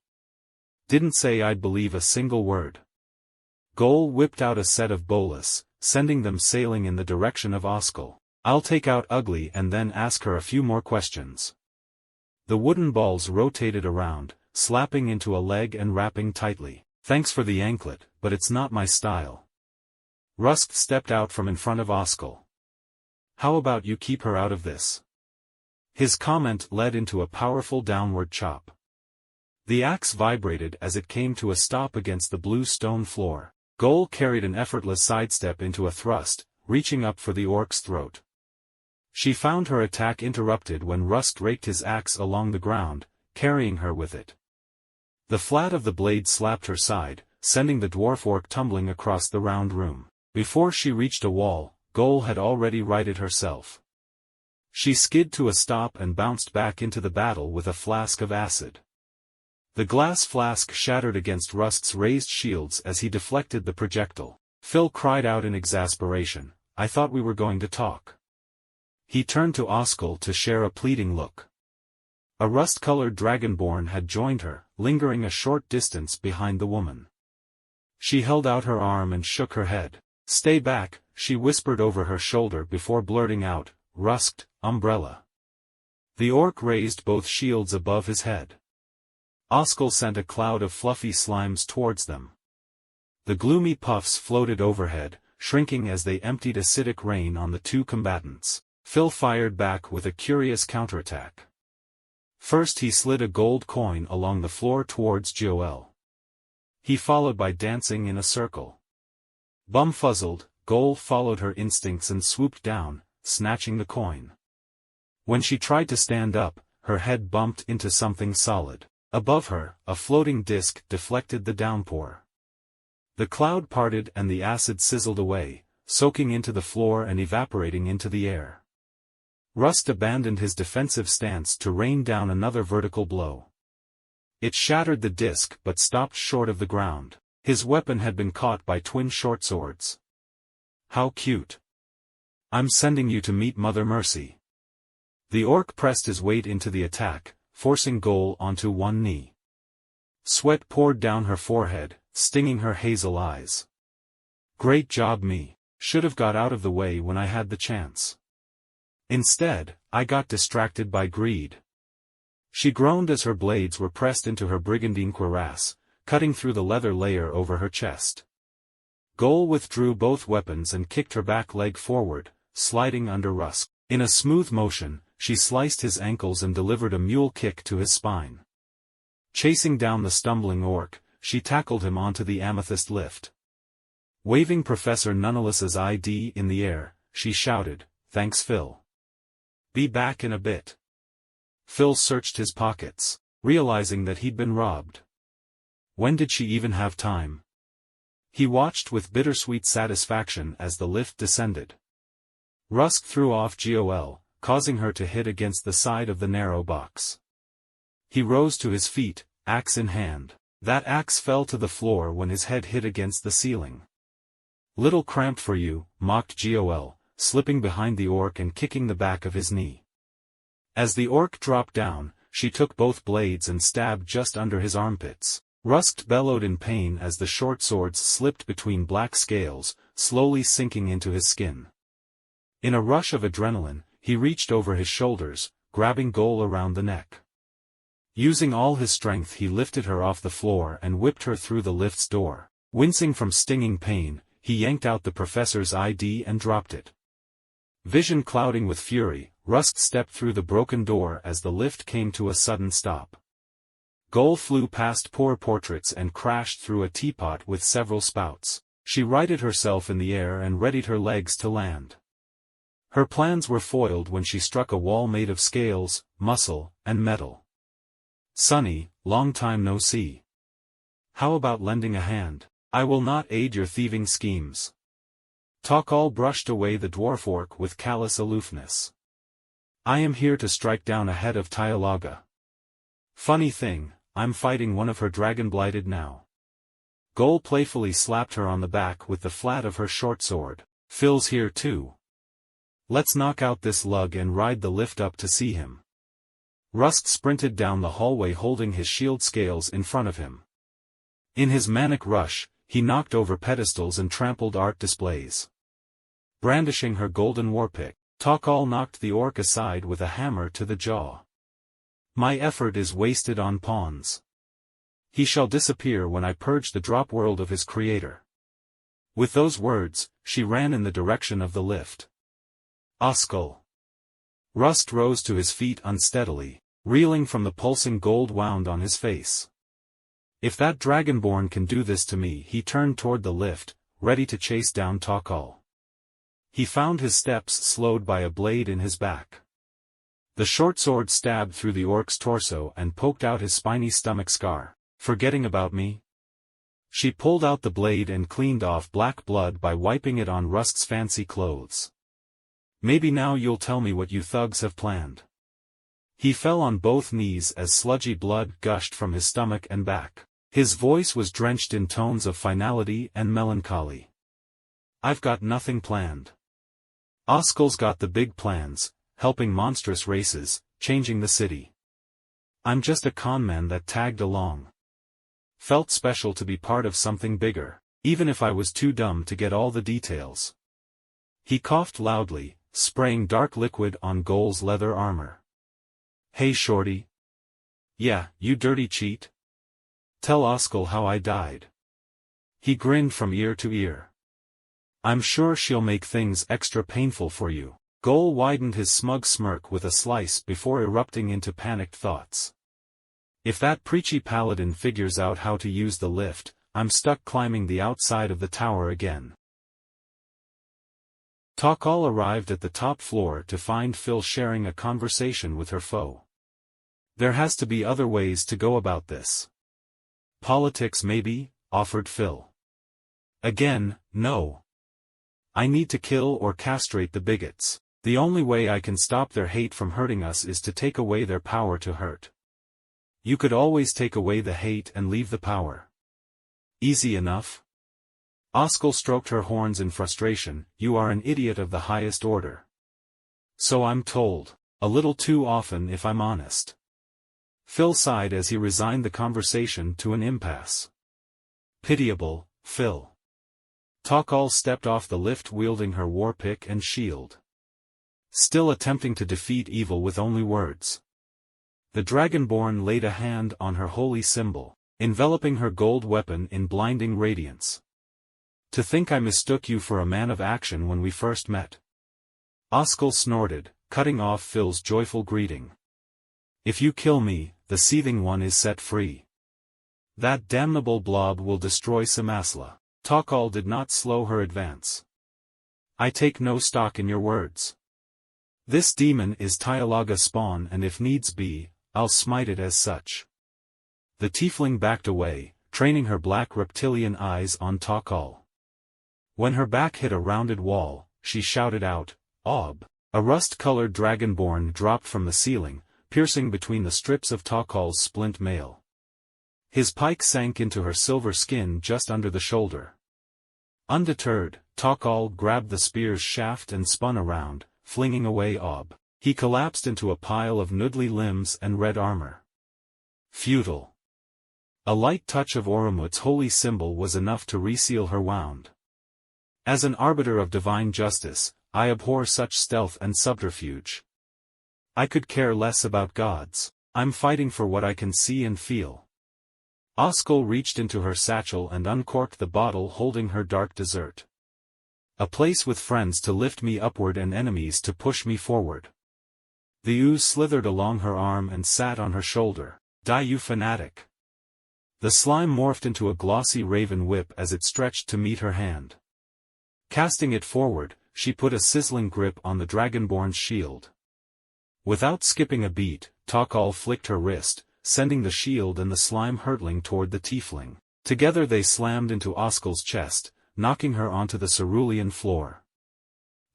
Didn't say I'd believe a single word. Goal whipped out a set of bolas, sending them sailing in the direction of Oskal. I'll take out Ugly and then ask her a few more questions. The wooden balls rotated around, slapping into a leg and wrapping tightly. Thanks for the anklet, but it's not my style. Rust stepped out from in front of Oskal. How about you keep her out of this? His comment led into a powerful downward chop. The axe vibrated as it came to a stop against the blue stone floor. Goal carried an effortless sidestep into a thrust, reaching up for the orc's throat. She found her attack interrupted when Rust raked his axe along the ground, carrying her with it. The flat of the blade slapped her side, sending the dwarf orc tumbling across the round room. Before she reached a wall, Goal had already righted herself. She skid to a stop and bounced back into the battle with a flask of acid. The glass flask shattered against Rust's raised shields as he deflected the projectile. Phil cried out in exasperation, I thought we were going to talk. He turned to Oskal to share a pleading look. A rust-colored dragonborn had joined her, lingering a short distance behind the woman. She held out her arm and shook her head. Stay back, she whispered over her shoulder before blurting out, Rust, umbrella. The orc raised both shields above his head. Oskal sent a cloud of fluffy slimes towards them. The gloomy puffs floated overhead, shrinking as they emptied acidic rain on the two combatants. Phil fired back with a curious counterattack. First he slid a gold coin along the floor towards Joel. He followed by dancing in a circle. Bumfuzzled, Gol followed her instincts and swooped down, snatching the coin. When she tried to stand up, her head bumped into something solid. Above her, a floating disc deflected the downpour. The cloud parted and the acid sizzled away, soaking into the floor and evaporating into the air. Rust abandoned his defensive stance to rain down another vertical blow. It shattered the disc but stopped short of the ground. His weapon had been caught by twin short swords. How cute. I'm sending you to meet Mother Mercy. The orc pressed his weight into the attack, forcing Gol onto one knee. Sweat poured down her forehead, stinging her hazel eyes. Great job me. Should have got out of the way when I had the chance. Instead, I got distracted by greed. She groaned as her blades were pressed into her brigandine cuirass, cutting through the leather layer over her chest. Gol withdrew both weapons and kicked her back leg forward, sliding under Rusk. In a smooth motion, she sliced his ankles and delivered a mule kick to his spine. Chasing down the stumbling orc, she tackled him onto the amethyst lift. Waving Professor Nonnelis's ID in the air, she shouted, "Thanks Phil. Be back in a bit." Phil searched his pockets, realizing that he'd been robbed. When did she even have time? He watched with bittersweet satisfaction as the lift descended. Rusk threw off Gol, causing her to hit against the side of the narrow box. He rose to his feet, axe in hand. That axe fell to the floor when his head hit against the ceiling. "Little cramped for you," mocked Gol, slipping behind the orc and kicking the back of his knee. As the orc dropped down, she took both blades and stabbed just under his armpits. Rusk bellowed in pain as the short swords slipped between black scales, slowly sinking into his skin. In a rush of adrenaline, he reached over his shoulders, grabbing Gol around the neck. Using all his strength he lifted her off the floor and whipped her through the lift's door. Wincing from stinging pain, he yanked out the professor's ID and dropped it. Vision clouding with fury, Rusk stepped through the broken door as the lift came to a sudden stop. Gol flew past poor portraits and crashed through a teapot with several spouts. She righted herself in the air and readied her legs to land. Her plans were foiled when she struck a wall made of scales, muscle, and metal. "Sonny, long time no see. How about lending a hand? I will not aid your thieving schemes." Takal brushed away the dwarf orc with callous aloofness. "I am here to strike down ahead of Tyalaga. Funny thing, I'm fighting one of her dragon-blighted now." Gol playfully slapped her on the back with the flat of her short sword. "Phil's here too. Let's knock out this lug and ride the lift up to see him." Rusk sprinted down the hallway holding his shield scales in front of him. In his manic rush, he knocked over pedestals and trampled art displays. Brandishing her golden warpick, Takal knocked the orc aside with a hammer to the jaw. "My effort is wasted on pawns. He shall disappear when I purge the drop world of his creator." With those words, she ran in the direction of the lift. Oskal. Rust rose to his feet unsteadily, reeling from the pulsing gold wound on his face. If that dragonborn can do this to me, he turned toward the lift, ready to chase down Takal. He found his steps slowed by a blade in his back. The short sword stabbed through the orc's torso and poked out his spiny stomach scar. "Forgetting about me?" She pulled out the blade and cleaned off black blood by wiping it on Rust's fancy clothes. "Maybe now you'll tell me what you thugs have planned." He fell on both knees as sludgy blood gushed from his stomach and back. His voice was drenched in tones of finality and melancholy. "I've got nothing planned. Oskal's got the big plans, helping monstrous races, changing the city. I'm just a conman that tagged along. Felt special to be part of something bigger, even if I was too dumb to get all the details." He coughed loudly, spraying dark liquid on Gol's leather armor. "Hey shorty. Yeah, you dirty cheat. Tell Oskal how I died. He grinned from ear to ear. I'm sure she'll make things extra painful for you. Gol widened his smug smirk with a slice before erupting into panicked thoughts. If that preachy paladin figures out how to use the lift, I'm stuck climbing the outside of the tower again. Takal arrived at the top floor to find Phil sharing a conversation with her foe. There has to be other ways to go about this. Politics maybe, offered Phil. Again, no. I need to kill or castrate the bigots. The only way I can stop their hate from hurting us is to take away their power to hurt. You could always take away the hate and leave the power. Easy enough. Oskal stroked her horns in frustration. You are an idiot of the highest order. So I'm told. A little too often if I'm honest. Phil sighed as he resigned the conversation to an impasse. Pitiable, Phil. Takal stepped off the lift wielding her war pick and shield. Still attempting to defeat evil with only words. The Dragonborn laid a hand on her holy symbol, enveloping her gold weapon in blinding radiance. To think I mistook you for a man of action when we first met. Oskal snorted, cutting off Phil's joyful greeting. If you kill me, the seething one is set free. That damnable blob will destroy Cimasla. Takal did not slow her advance. I take no stock in your words. This demon is Tyalaga spawn and if needs be, I'll smite it as such. The tiefling backed away, training her black reptilian eyes on Takal. When her back hit a rounded wall, she shouted out, Ob! A rust-colored dragonborn dropped from the ceiling, piercing between the strips of Takal's splint mail. His pike sank into her silver skin just under the shoulder. Undeterred, Takal grabbed the spear's shaft and spun around, flinging away Ob. He collapsed into a pile of noodly limbs and red armor. Futile. A light touch of Oromut's holy symbol was enough to reseal her wound. As an arbiter of divine justice, I abhor such stealth and subterfuge. I could care less about gods. I'm fighting for what I can see and feel. Oskal reached into her satchel and uncorked the bottle holding her dark dessert. A place with friends to lift me upward and enemies to push me forward. The ooze slithered along her arm and sat on her shoulder. Die you fanatic. The slime morphed into a glossy raven whip as it stretched to meet her hand. Casting it forward, she put a sizzling grip on the Dragonborn's shield. Without skipping a beat, Takal flicked her wrist, sending the shield and the slime hurtling toward the tiefling. Together they slammed into Oskal's chest, knocking her onto the cerulean floor.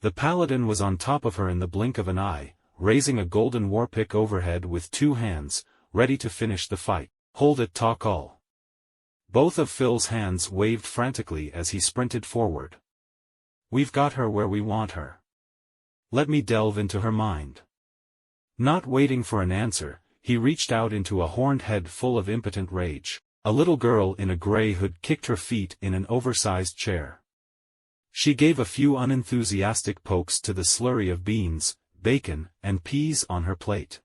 The paladin was on top of her in the blink of an eye, raising a golden warpick overhead with two hands, ready to finish the fight. Hold it, Takal. Both of Phil's hands waved frantically as he sprinted forward. We've got her where we want her. Let me delve into her mind. Not waiting for an answer, he reached out into a horned head full of impotent rage. A little girl in a gray hood kicked her feet in an oversized chair. She gave a few unenthusiastic pokes to the slurry of beans, bacon, and peas on her plate.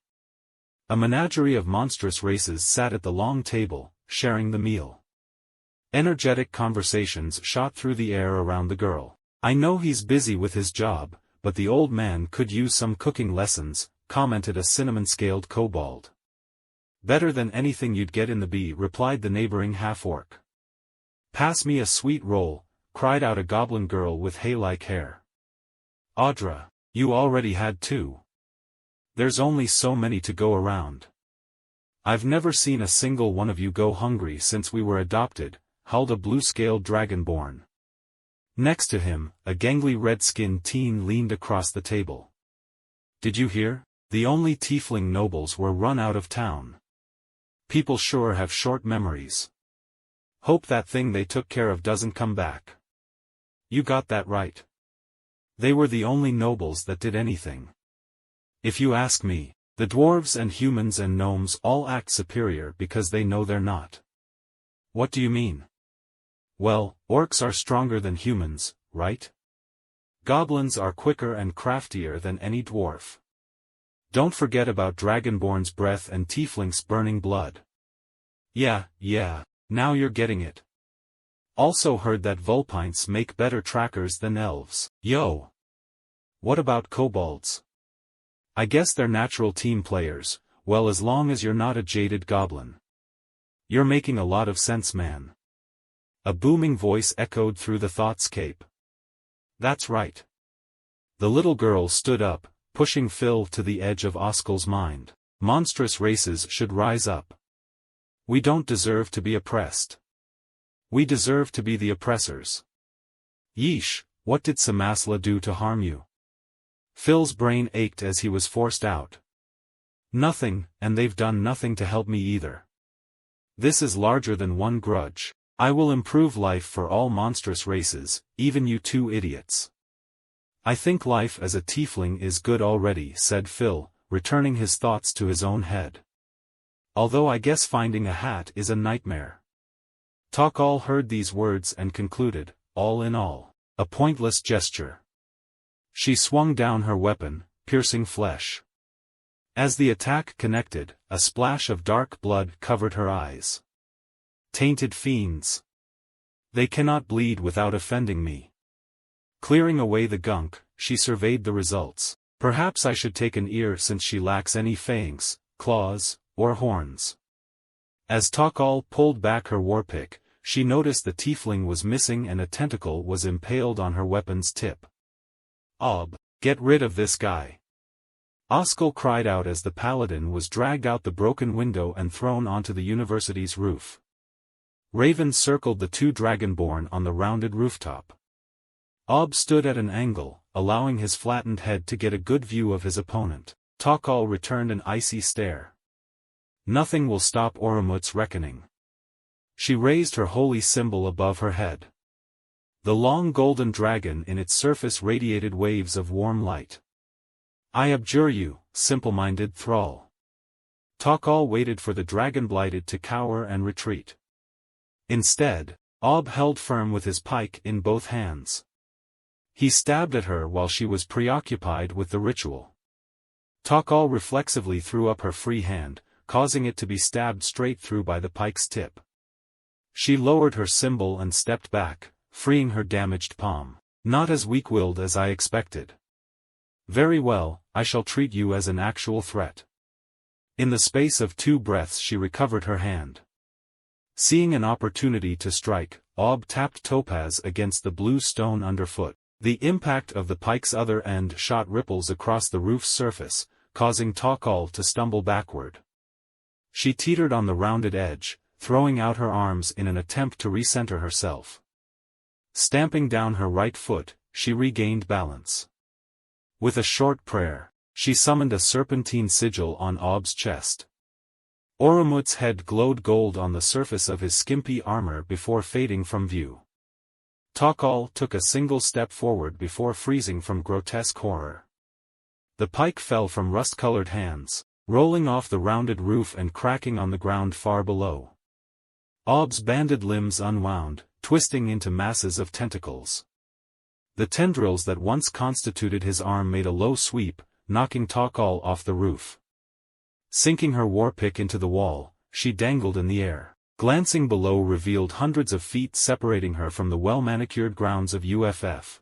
A menagerie of monstrous races sat at the long table, sharing the meal. Energetic conversations shot through the air around the girl. I know he's busy with his job, but the old man could use some cooking lessons, commented a cinnamon-scaled kobold. Better than anything you'd get in the bee, replied the neighboring half-orc. Pass me a sweet roll, cried out a goblin girl with hay-like hair. Audra, you already had two. There's only so many to go around. I've never seen a single one of you go hungry since we were adopted, howled a blue-scaled dragonborn. Next to him, a gangly red-skinned teen leaned across the table. Did you hear? The only tiefling nobles were run out of town. People sure have short memories. Hope that thing they took care of doesn't come back. You got that right. They were the only nobles that did anything. If you ask me, the dwarves and humans and gnomes all act superior because they know they're not. What do you mean? Well, orcs are stronger than humans, right? Goblins are quicker and craftier than any dwarf. Don't forget about Dragonborn's breath and Tiefling's burning blood. Yeah, now you're getting it. Also heard that vulpines make better trackers than elves. Yo! What about kobolds? I guess they're natural team players, well as long as you're not a jaded goblin. You're making a lot of sense, man. A booming voice echoed through the thoughtscape. That's right. The little girl stood up, pushing Phil to the edge of Oskal's mind. Monstrous races should rise up. We don't deserve to be oppressed. We deserve to be the oppressors. Yeesh, what did Cimasla do to harm you? Phil's brain ached as he was forced out. Nothing, and they've done nothing to help me either. This is larger than one grudge. I will improve life for all monstrous races, even you two idiots. I think life as a tiefling is good already, said Phil, returning his thoughts to his own head. Although I guess finding a hat is a nightmare. Takal heard these words and concluded, all in all, a pointless gesture. She swung down her weapon, piercing flesh. As the attack connected, a splash of dark blood covered her eyes. Tainted fiends. They cannot bleed without offending me. Clearing away the gunk, she surveyed the results. Perhaps I should take an ear since she lacks any fangs, claws, or horns. As Takal pulled back her warpick, she noticed the tiefling was missing and a tentacle was impaled on her weapon's tip. Get rid of this guy. Oskal cried out as the paladin was dragged out the broken window and thrown onto the university's roof. Ravens circled the two dragonborn on the rounded rooftop. Stood at an angle, allowing his flattened head to get a good view of his opponent. Takal returned an icy stare. Nothing will stop Oromut's reckoning. She raised her holy symbol above her head. The long golden dragon in its surface radiated waves of warm light. I abjure you, simple-minded thrall. Takal waited for the dragon-blighted to cower and retreat. Instead, held firm with his pike in both hands. He stabbed at her while she was preoccupied with the ritual. Takal reflexively threw up her free hand, causing it to be stabbed straight through by the pike's tip. She lowered her symbol and stepped back, freeing her damaged palm. Not as weak-willed as I expected. Very well, I shall treat you as an actual threat. In the space of 2 breaths she recovered her hand. Seeing an opportunity to strike, tapped Topaz against the blue stone underfoot. The impact of the pike's other end shot ripples across the roof's surface, causing Takal to stumble backward. She teetered on the rounded edge, throwing out her arms in an attempt to recenter herself. Stamping down her right foot, she regained balance. With a short prayer, she summoned a serpentine sigil on Ob's chest. Oromut's head glowed gold on the surface of his skimpy armor before fading from view. Takal took a single step forward before freezing from grotesque horror. The pike fell from rust-colored hands, rolling off the rounded roof and cracking on the ground far below. Ob's banded limbs unwound, twisting into masses of tentacles. The tendrils that once constituted his arm made a low sweep, knocking Takal off the roof. Sinking her warpick into the wall, she dangled in the air. Glancing below revealed hundreds of feet separating her from the well-manicured grounds of UFF.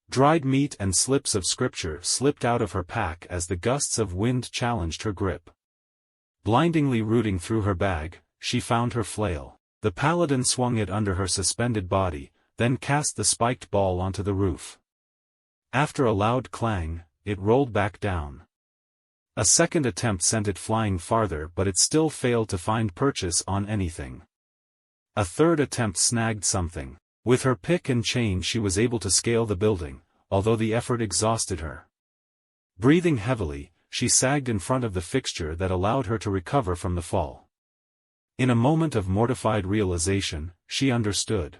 Dried meat and slips of scripture slipped out of her pack as the gusts of wind challenged her grip. Blindingly rooting through her bag, she found her flail. The paladin swung it under her suspended body, then cast the spiked ball onto the roof. After a loud clang, it rolled back down. A second attempt sent it flying farther, but it still failed to find purchase on anything. A third attempt snagged something. With her pick and chain she was able to scale the building, although the effort exhausted her. Breathing heavily, she sagged in front of the fixture that allowed her to recover from the fall. In a moment of mortified realization, she understood.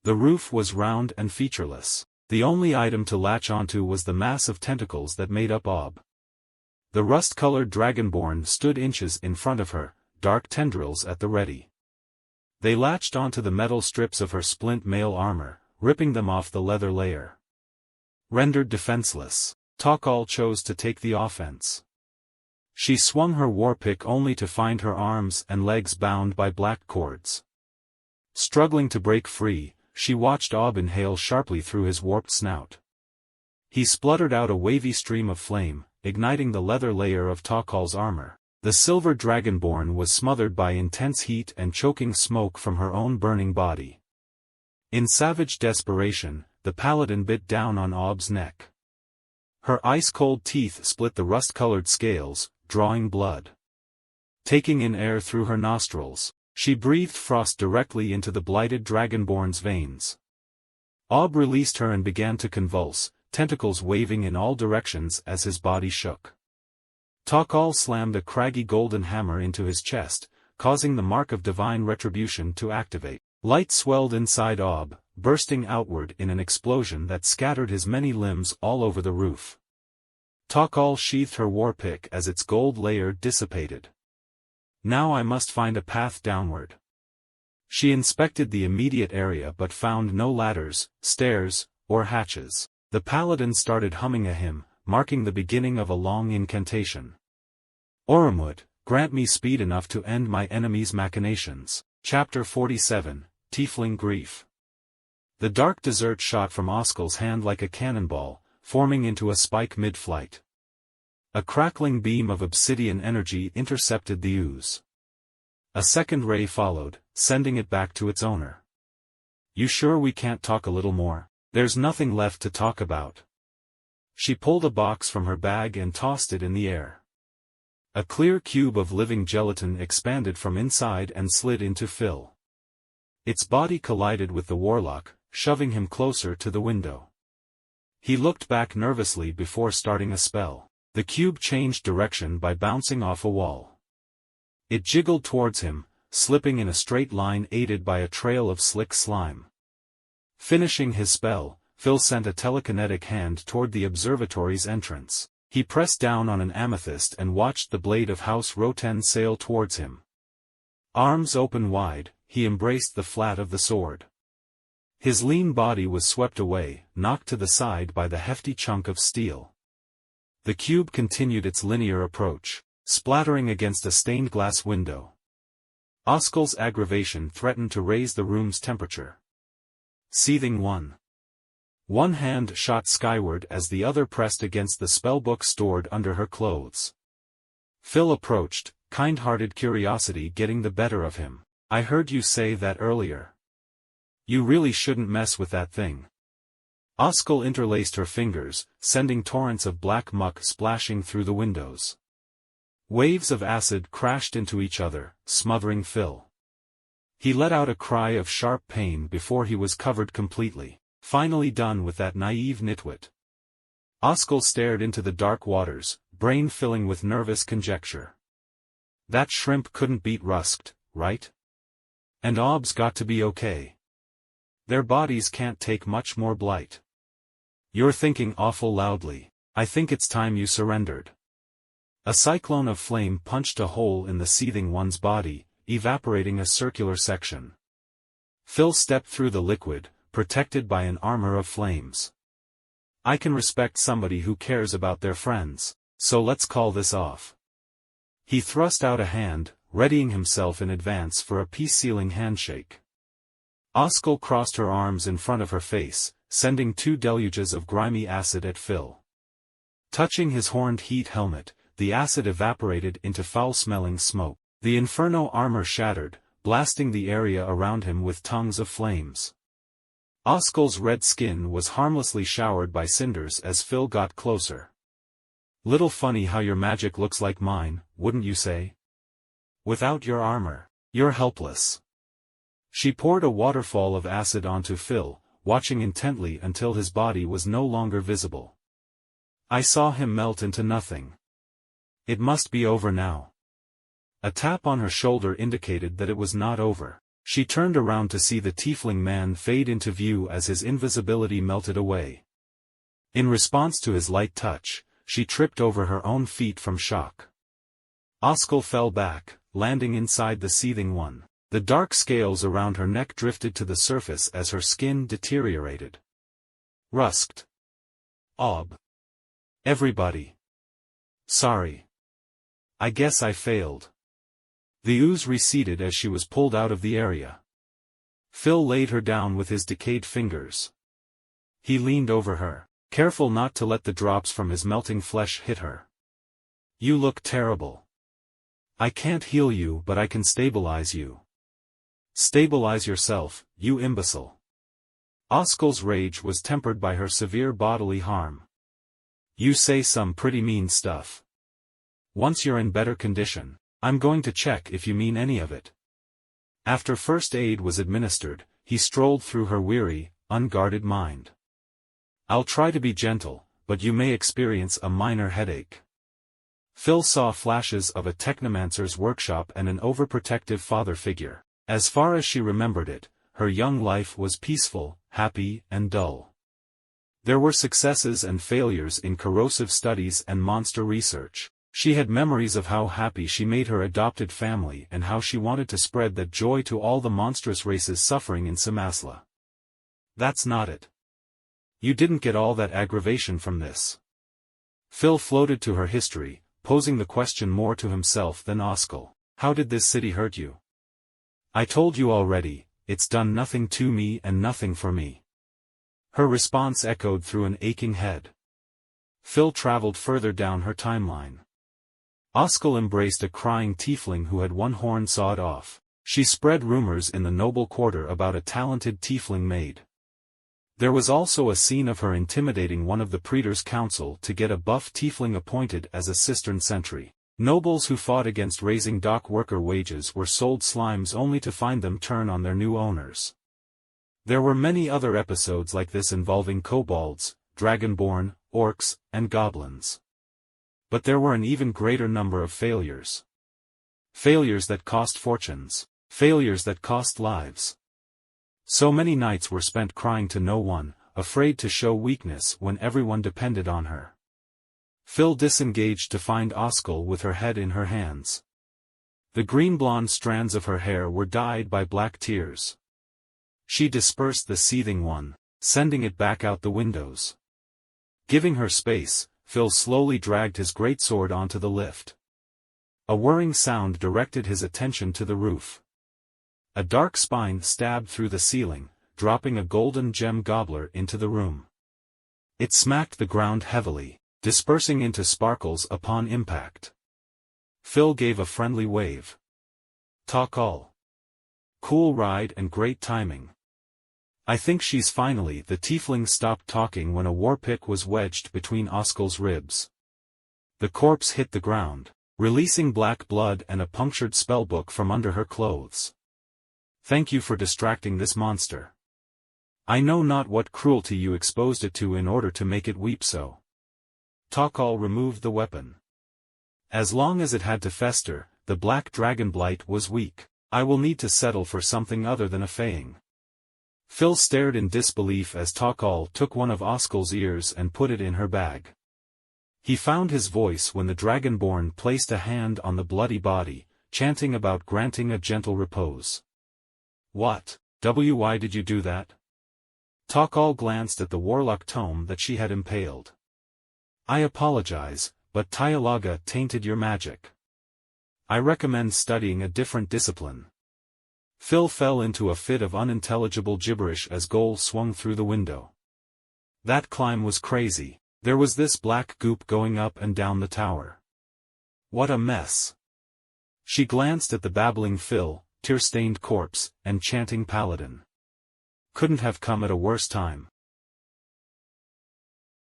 The roof was round and featureless. The only item to latch onto was the mass of tentacles that made up Ob. The rust-colored dragonborn stood inches in front of her, dark tendrils at the ready. They latched onto the metal strips of her splint mail armor, ripping them off the leather layer. Rendered defenseless, Takal chose to take the offense. She swung her warpick only to find her arms and legs bound by black cords. Struggling to break free, she watched Ob inhale sharply through his warped snout. He spluttered out a wavy stream of flame, igniting the leather layer of Takal's armor. The silver dragonborn was smothered by intense heat and choking smoke from her own burning body. In savage desperation, the paladin bit down on Ob's neck. Her ice-cold teeth split the rust-colored scales, drawing blood. Taking in air through her nostrils, she breathed frost directly into the blighted dragonborn's veins. Ob released her and began to convulse, tentacles waving in all directions as his body shook. Takal slammed a craggy golden hammer into his chest, causing the mark of divine retribution to activate. Light swelled inside Ob, bursting outward in an explosion that scattered his many limbs all over the roof. Takal sheathed her warpick as its gold layer dissipated. Now I must find a path downward. She inspected the immediate area but found no ladders, stairs, or hatches. The paladin started humming a hymn, marking the beginning of a long incantation. Oromut, grant me speed enough to end my enemy's machinations. Chapter 47, Tiefling Grief. The dark desert shot from Oskel's hand like a cannonball, forming into a spike mid-flight. A crackling beam of obsidian energy intercepted the ooze. A second ray followed, sending it back to its owner. You sure we can't talk a little more? There's nothing left to talk about. She pulled a box from her bag and tossed it in the air. A clear cube of living gelatin expanded from inside and slid into Phil. Its body collided with the warlock, shoving him closer to the window. He looked back nervously before starting a spell. The cube changed direction by bouncing off a wall. It jiggled towards him, slipping in a straight line aided by a trail of slick slime. Finishing his spell, Phil sent a telekinetic hand toward the observatory's entrance. He pressed down on an amethyst and watched the blade of House Roten sail towards him. Arms open wide, he embraced the flat of the sword. His lean body was swept away, knocked to the side by the hefty chunk of steel. The cube continued its linear approach, splattering against a stained glass window. Oskel's aggravation threatened to raise the room's temperature. Seething one. One hand shot skyward as the other pressed against the spellbook stored under her clothes. Phil approached, kind-hearted curiosity getting the better of him. I heard you say that earlier. You really shouldn't mess with that thing. Oskel interlaced her fingers, sending torrents of black muck splashing through the windows. Waves of acid crashed into each other, smothering Phil. He let out a cry of sharp pain before he was covered completely. Finally done with that naive nitwit. Oskel stared into the dark waters, brain filling with nervous conjecture. That shrimp couldn't beat Rusked, right? And Ob's got to be okay. Their bodies can't take much more blight. You're thinking awful loudly. I think it's time you surrendered. A cyclone of flame punched a hole in the seething one's body, evaporating a circular section. Phil stepped through the liquid, protected by an armor of flames. I can respect somebody who cares about their friends, so let's call this off. He thrust out a hand, readying himself in advance for a peace-sealing handshake. Oskel crossed her arms in front of her face, sending two deluges of grimy acid at Phil. Touching his horned heat helmet, the acid evaporated into foul-smelling smoke. The inferno armor shattered, blasting the area around him with tongues of flames. Oskel's red skin was harmlessly showered by cinders as Phil got closer. Little funny how your magic looks like mine, wouldn't you say? Without your armor, you're helpless. She poured a waterfall of acid onto Phil, watching intently until his body was no longer visible. I saw him melt into nothing. It must be over now. A tap on her shoulder indicated that it was not over. She turned around to see the tiefling man fade into view as his invisibility melted away. In response to his light touch, she tripped over her own feet from shock. Oskel fell back, landing inside the seething one. The dark scales around her neck drifted to the surface as her skin deteriorated. Rusked. Ob. Everybody. Sorry. I guess I failed. The ooze receded as she was pulled out of the area. Phil laid her down with his decayed fingers. He leaned over her, careful not to let the drops from his melting flesh hit her. You look terrible. I can't heal you, but I can stabilize you. Stabilize yourself, you imbecile. Oskal's rage was tempered by her severe bodily harm. You say some pretty mean stuff. Once you're in better condition, I'm going to check if you mean any of it. After first aid was administered, he strolled through her weary, unguarded mind. I'll try to be gentle, but you may experience a minor headache. Phil saw flashes of a technomancer's workshop and an overprotective father figure. As far as she remembered it, her young life was peaceful, happy, and dull. There were successes and failures in corrosive studies and monster research. She had memories of how happy she made her adopted family and how she wanted to spread that joy to all the monstrous races suffering in Cimasla. That's not it. You didn't get all that aggravation from this. Phil floated to her history, posing the question more to himself than Oskal. How did this city hurt you? I told you already, it's done nothing to me and nothing for me. Her response echoed through an aching head. Phil traveled further down her timeline. Oskal embraced a crying tiefling who had one horn sawed off. She spread rumors in the noble quarter about a talented tiefling maid. There was also a scene of her intimidating one of the Praetor's council to get a buff tiefling appointed as a cistern sentry. Nobles who fought against raising dock worker wages were sold slimes only to find them turn on their new owners. There were many other episodes like this involving kobolds, dragonborn, orcs, and goblins. But there were an even greater number of failures. Failures that cost fortunes. Failures that cost lives. So many nights were spent crying to no one, afraid to show weakness when everyone depended on her. Phil disengaged to find Oskal with her head in her hands. The green-blonde strands of her hair were dyed by black tears. She dispersed the seething one, sending it back out the windows. Giving her space, Phil slowly dragged his greatsword onto the lift. A whirring sound directed his attention to the roof. A dark spine stabbed through the ceiling, dropping a golden gem gobbler into the room. It smacked the ground heavily, dispersing into sparkles upon impact. Phil gave a friendly wave. Takal. Cool ride and great timing. I think she's finally. The tiefling stopped talking when a warpick was wedged between Oskal's ribs. The corpse hit the ground, releasing black blood and a punctured spellbook from under her clothes. Thank you for distracting this monster. I know not what cruelty you exposed it to in order to make it weep so. Takal removed the weapon. As long as it had to fester, the black dragon blight was weak. I will need to settle for something other than a faying. Phil stared in disbelief as Takal took one of Oskal's ears and put it in her bag. He found his voice when the dragonborn placed a hand on the bloody body, chanting about granting a gentle repose. What, why did you do that? Takal glanced at the warlock tome that she had impaled. I apologize, but Tyalaga tainted your magic. I recommend studying a different discipline. Phil fell into a fit of unintelligible gibberish as Goal swung through the window. That climb was crazy. There was this black goop going up and down the tower. What a mess. She glanced at the babbling Phil, tear-stained corpse, and chanting paladin. Couldn't have come at a worse time.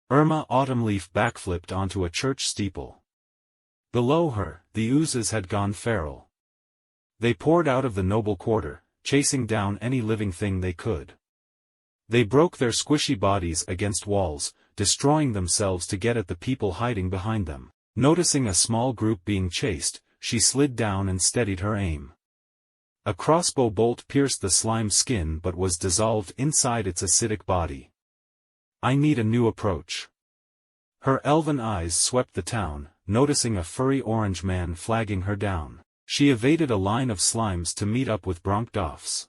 Irma Autumnleaf backflipped onto a church steeple. Below her, the oozes had gone feral. They poured out of the noble quarter, chasing down any living thing they could. They broke their squishy bodies against walls, destroying themselves to get at the people hiding behind them. Noticing a small group being chased, she slid down and steadied her aim. A crossbow bolt pierced the slime's skin but was dissolved inside its acidic body. I need a new approach. Her elven eyes swept the town, noticing a furry orange man flagging her down. She evaded a line of slimes to meet up with Bronkdoffs.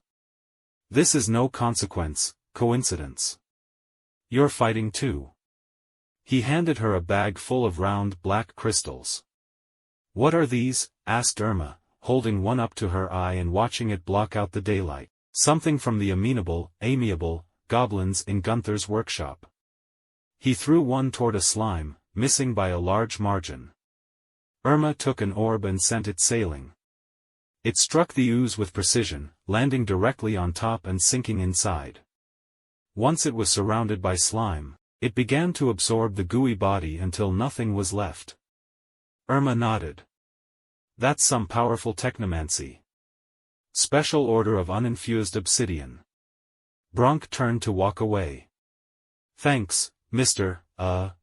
This is no coincidence. You're fighting too. He handed her a bag full of round black crystals. What are these? Asked Irma, holding one up to her eye and watching it block out the daylight. Something from the amiable, goblins in Gunther's workshop. He threw one toward a slime, missing by a large margin. Irma took an orb and sent it sailing. It struck the ooze with precision, landing directly on top and sinking inside. Once it was surrounded by slime, it began to absorb the gooey body until nothing was left. Irma nodded. That's some powerful technomancy. Special order of uninfused obsidian. Bronk turned to walk away. Thanks, Mr.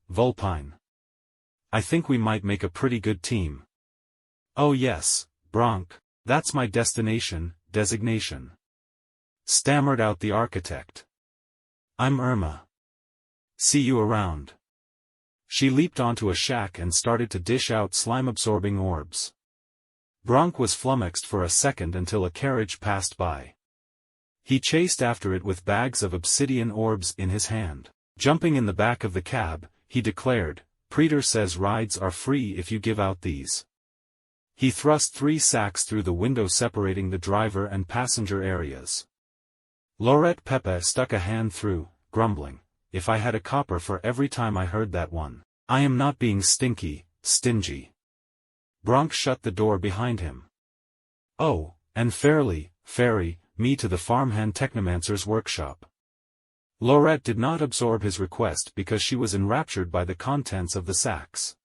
Vulpine. I think we might make a pretty good team. Oh yes, Bronk, that's my designation, stammered out the architect. I'm Irma. See you around. She leaped onto a shack and started to dish out slime-absorbing orbs. Bronk was flummoxed for a second until a carriage passed by. He chased after it with bags of obsidian orbs in his hand. Jumping in the back of the cab, he declared, "Preetor says rides are free if you give out these." He thrust 3 sacks through the window separating the driver and passenger areas. Laurette Pepe stuck a hand through, grumbling, "If I had a copper for every time I heard that one. I am not being stingy. Bronk shut the door behind him. Oh, and ferry me to the farmhand technomancer's workshop. Laurette did not absorb his request because she was enraptured by the contents of the sacks.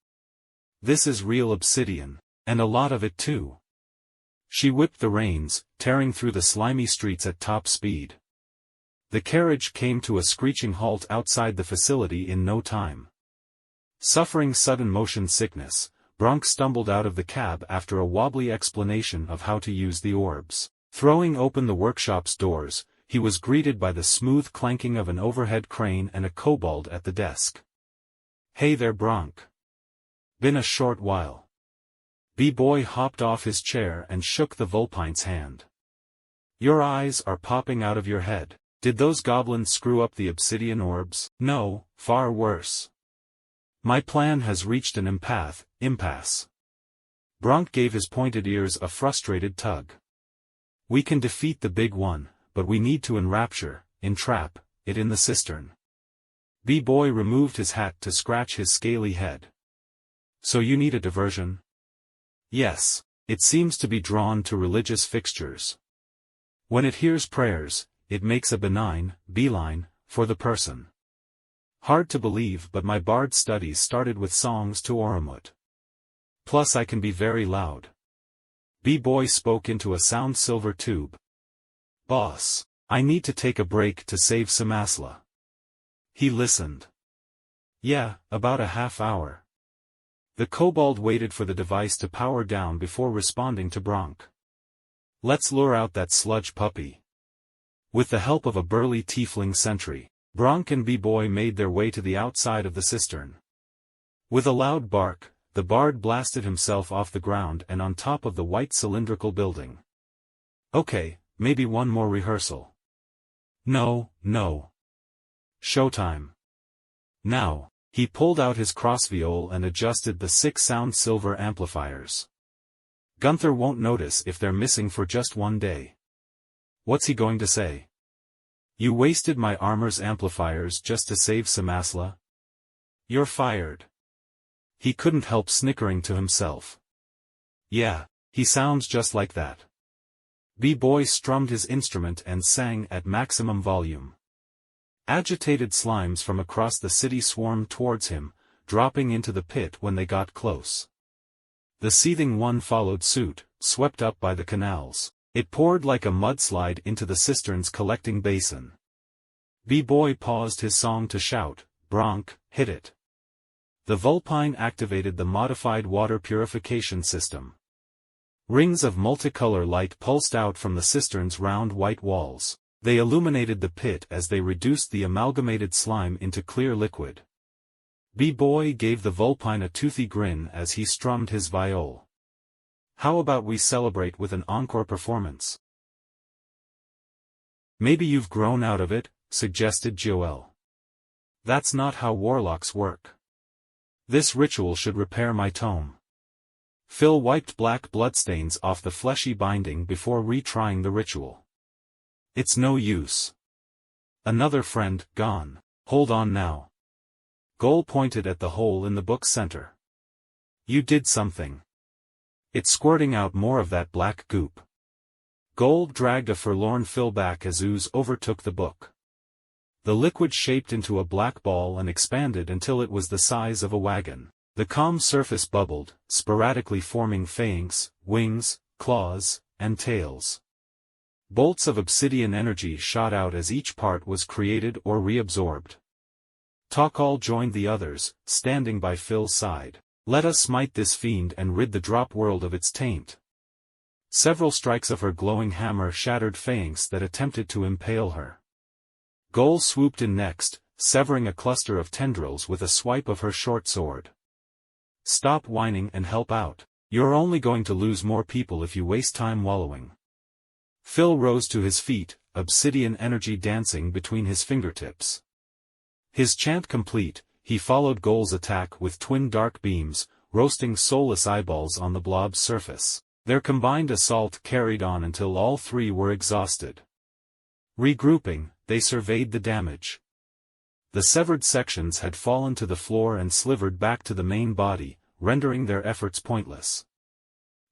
This is real obsidian, and a lot of it too. She whipped the reins, tearing through the slimy streets at top speed. The carriage came to a screeching halt outside the facility in no time. Suffering sudden motion sickness, Bronk stumbled out of the cab after a wobbly explanation of how to use the orbs. Throwing open the workshop's doors, he was greeted by the smooth clanking of an overhead crane and a kobold at the desk. "Hey there, Bronk. Been a short while." B-Boy hopped off his chair and shook the Vulpine's hand. "Your eyes are popping out of your head. Did those goblins screw up the obsidian orbs?" "No, far worse. My plan has reached an impasse. Bronk gave his pointed ears a frustrated tug. "We can defeat the big one, but we need to entrap it in the cistern." B-Boy removed his hat to scratch his scaly head. "So you need a diversion?" "Yes, it seems to be drawn to religious fixtures. When it hears prayers, it makes a beeline for the person. Hard to believe, but my bard studies started with songs to Oromut. Plus I can be very loud." B-Boy spoke into a sound silver tube. "Boss, I need to take a break to save Cimasla." He listened. "Yeah, about a half hour." The kobold waited for the device to power down before responding to Bronk. "Let's lure out that sludge puppy." With the help of a burly tiefling sentry, Bronk and B-Boy made their way to the outside of the cistern. With a loud bark, the bard blasted himself off the ground and on top of the white cylindrical building. "Okay, maybe one more rehearsal." No. Showtime. Now." He pulled out his crossviol and adjusted the 6 sound silver amplifiers. "Gunther won't notice if they're missing for just one day." What's he going to say? "You wasted my armor's amplifiers just to save Cimasla? You're fired." He couldn't help snickering to himself. Yeah, he sounds just like that. B-Boy strummed his instrument and sang at maximum volume. Agitated slimes from across the city swarmed towards him, dropping into the pit when they got close. The seething one followed suit, swept up by the canals. It poured like a mudslide into the cistern's collecting basin. B-Boy paused his song to shout, "Bronk, hit it." The Vulpine activated the modified water purification system. Rings of multicolor light pulsed out from the cistern's round white walls. They illuminated the pit as they reduced the amalgamated slime into clear liquid. B-Boy gave the Vulpine a toothy grin as he strummed his viol. "How about we celebrate with an encore performance?" "Maybe you've grown out of it," suggested Joel. "That's not how warlocks work. This ritual should repair my tome." Phil wiped black bloodstains off the fleshy binding before retrying the ritual. It's no use. Another friend, gone. Hold on now. Goal pointed at the hole in the book's center. You did something. It's squirting out more of that black goop. Gold dragged a forlorn Phil back as ooze overtook the book. The liquid shaped into a black ball and expanded until it was the size of a wagon. The calm surface bubbled, sporadically forming fangs, wings, claws, and tails. Bolts of obsidian energy shot out as each part was created or reabsorbed. Takal joined the others, standing by Phil's side. Let us smite this fiend and rid the drop world of its taint. Several strikes of her glowing hammer shattered fangs that attempted to impale her. Goal swooped in next, severing a cluster of tendrils with a swipe of her short sword. Stop whining and help out. You're only going to lose more people if you waste time wallowing. Phil rose to his feet, obsidian energy dancing between his fingertips. His chant complete, he followed Goal's attack with twin dark beams, roasting soulless eyeballs on the blob's surface. Their combined assault carried on until all three were exhausted. Regrouping, they surveyed the damage. The severed sections had fallen to the floor and slivered back to the main body, rendering their efforts pointless.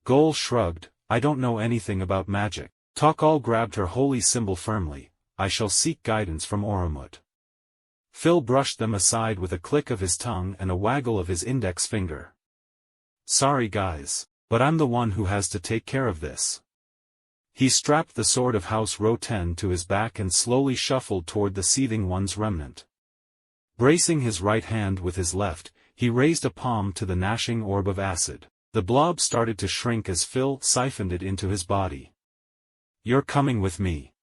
Goal shrugged, I don't know anything about magic. Takal grabbed her holy symbol firmly, I shall seek guidance from Oromut. Phil brushed them aside with a click of his tongue and a waggle of his index finger. Sorry guys, but I'm the one who has to take care of this. He strapped the sword of House Row 10 to his back and slowly shuffled toward the seething one's remnant. Bracing his right hand with his left, he raised a palm to the gnashing orb of acid. The blob started to shrink as Phil siphoned it into his body. You're coming with me.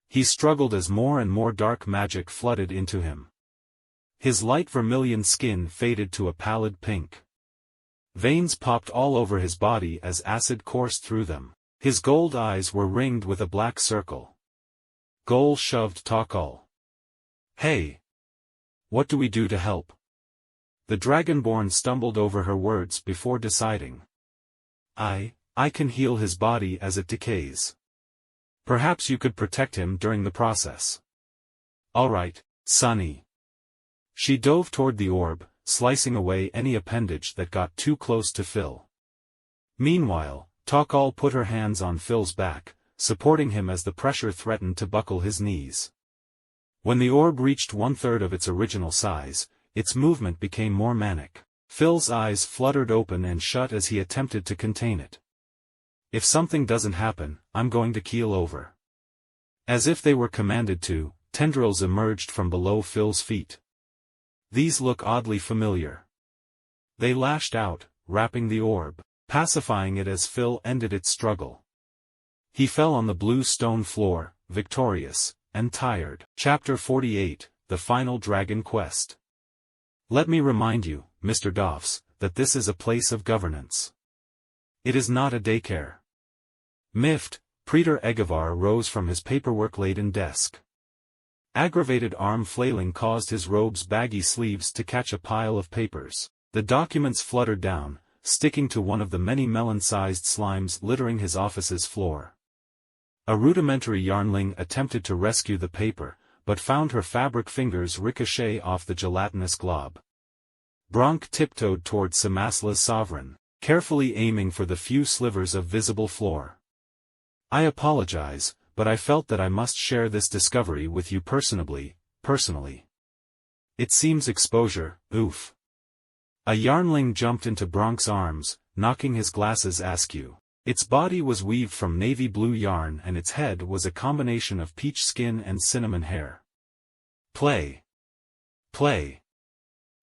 He struggled as more and more dark magic flooded into him. His light vermilion skin faded to a pallid pink. Veins popped all over his body as acid coursed through them. His gold eyes were ringed with a black circle. Goal shoved Takal. Hey! What do we do to help? The Dragonborn stumbled over her words before deciding. I can heal his body as it decays. Perhaps you could protect him during the process. Alright, Sonny. She dove toward the orb, slicing away any appendage that got too close to Phil. Meanwhile, Takal put her hands on Phil's back, supporting him as the pressure threatened to buckle his knees. When the orb reached 1/3 of its original size, its movement became more manic. Phil's eyes fluttered open and shut as he attempted to contain it. If something doesn't happen, I'm going to keel over. As if they were commanded to, tendrils emerged from below Phil's feet. These look oddly familiar. They lashed out, wrapping the orb, pacifying it as Phil ended its struggle. He fell on the blue stone floor, victorious, and tired. Chapter 48, The Final Dragon Quest. Let me remind you, Mr. Doffs, that this is a place of governance. It is not a daycare. Miffed, Praetor Egavar rose from his paperwork-laden desk. Aggravated arm flailing caused his robe's baggy sleeves to catch a pile of papers. The documents fluttered down, sticking to one of the many melon-sized slimes littering his office's floor. A rudimentary yarnling attempted to rescue the paper, but found her fabric fingers ricochet off the gelatinous glob. Bronk tiptoed toward Cimasla's sovereign, carefully aiming for the few slivers of visible floor. I apologize, but I felt that I must share this discovery with you personally. It seems exposure, oof. A yarnling jumped into Bronk's arms, knocking his glasses askew. Its body was weaved from navy blue yarn and its head was a combination of peach skin and cinnamon hair. Play.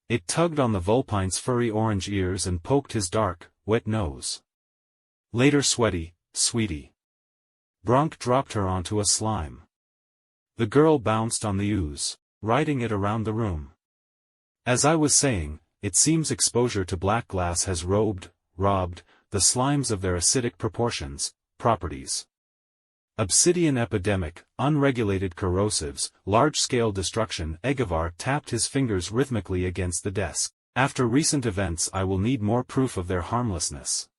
It tugged on the vulpine's furry orange ears and poked his dark, wet nose. Later sweetie. Bronk dropped her onto a slime. The girl bounced on the ooze, riding it around the room. As I was saying, it seems exposure to black glass has robbed the slimes of their acidic properties. Obsidian epidemic, unregulated corrosives, large-scale destruction. Egavar tapped his fingers rhythmically against the desk. After recent events I will need more proof of their harmlessness.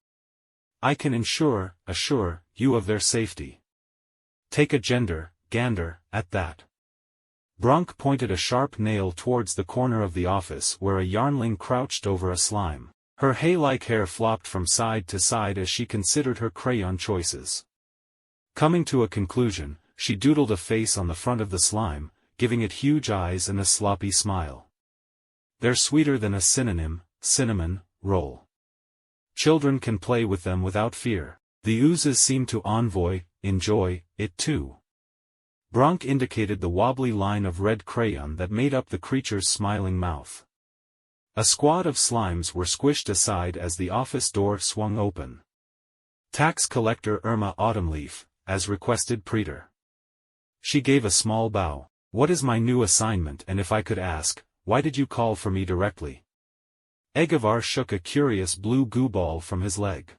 I can assure you of their safety. Take a gander, at that. Bronk pointed a sharp nail towards the corner of the office where a yarnling crouched over a slime. Her hay-like hair flopped from side to side as she considered her crayon choices. Coming to a conclusion, she doodled a face on the front of the slime, giving it huge eyes and a sloppy smile. They're sweeter than a cinnamon roll. Children can play with them without fear. The oozes seem to enjoy it too. Bronk indicated the wobbly line of red crayon that made up the creature's smiling mouth. A squad of slimes were squished aside as the office door swung open. Tax collector Irma Autumnleaf, as requested Preeter. She gave a small bow. What is my new assignment, and if I could ask, why did you call for me directly? Egavar shook a curious blue goo ball from his leg.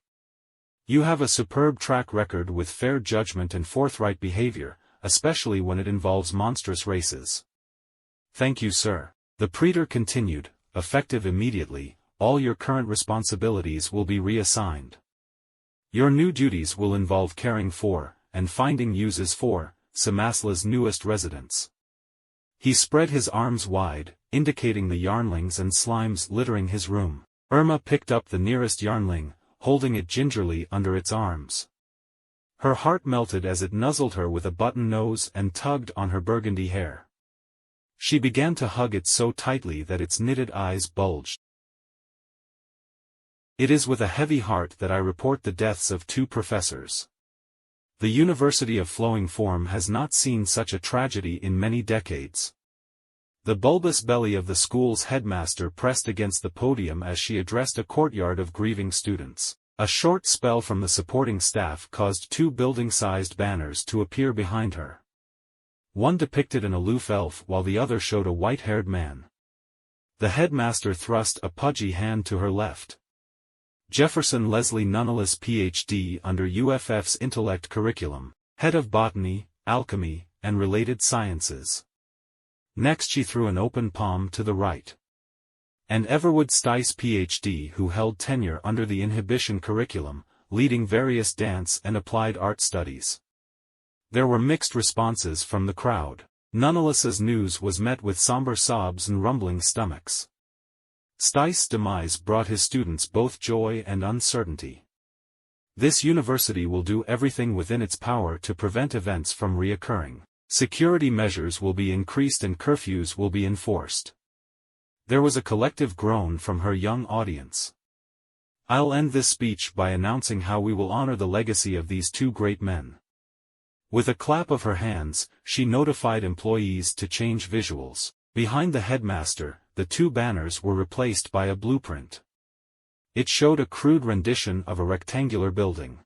You have a superb track record with fair judgment and forthright behavior, especially when it involves monstrous races. Thank you, sir. The Preetor continued, effective immediately, all your current responsibilities will be reassigned. Your new duties will involve caring for, and finding uses for, Cimasla's newest residents. He spread his arms wide, indicating the yarnlings and slimes littering his room. Irma picked up the nearest yarnling, holding it gingerly under its arms. Her heart melted as it nuzzled her with a button nose and tugged on her burgundy hair. She began to hug it so tightly that its knitted eyes bulged. It is with a heavy heart that I report the deaths of 2 professors. The University of Flowing Form has not seen such a tragedy in many decades. The bulbous belly of the school's headmaster pressed against the podium as she addressed a courtyard of grieving students. A short spell from the supporting staff caused 2 building-sized banners to appear behind her. One depicted an aloof elf while the other showed a white-haired man. The headmaster thrust a pudgy hand to her left. Jefferson Leslie Nunnelis Ph.D. under UFF's Intellect Curriculum, head of Botany, Alchemy, and Related Sciences. Next she threw an open palm to the right. And Everwood Stice Ph.D. who held tenure under the Inhibition Curriculum, leading various dance and applied art studies. There were mixed responses from the crowd. Nunnelis's news was met with somber sobs and rumbling stomachs. Stice's demise brought his students both joy and uncertainty. This university will do everything within its power to prevent events from reoccurring. Security measures will be increased and curfews will be enforced. There was a collective groan from her young audience. I'll end this speech by announcing how we will honor the legacy of these 2 great men. With a clap of her hands, she notified employees to change visuals. Behind the headmaster, the 2 banners were replaced by a blueprint. It showed a crude rendition of a rectangular building.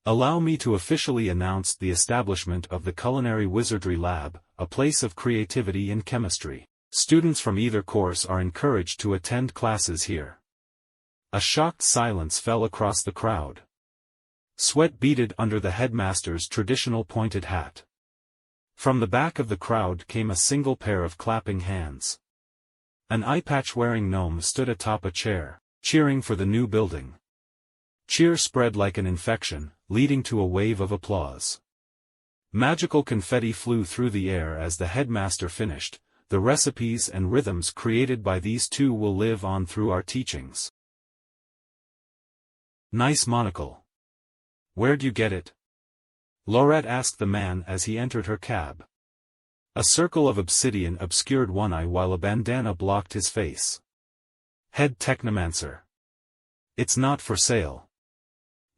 Allow me to officially announce the establishment of the Culinary Wizardry Lab, a place of creativity and chemistry. Students from either course are encouraged to attend classes here. A shocked silence fell across the crowd. Sweat beaded under the headmaster's traditional pointed hat. From the back of the crowd came a single pair of clapping hands. An eye-patch-wearing gnome stood atop a chair, cheering for the new building. Cheer spread like an infection, leading to a wave of applause. Magical confetti flew through the air as the headmaster finished. The recipes and rhythms created by these 2 will live on through our teachings. Nice monocle. Where'd you get it? Laurette asked the man as he entered her cab. A circle of obsidian obscured one eye while a bandana blocked his face. Head technomancer. It's not for sale.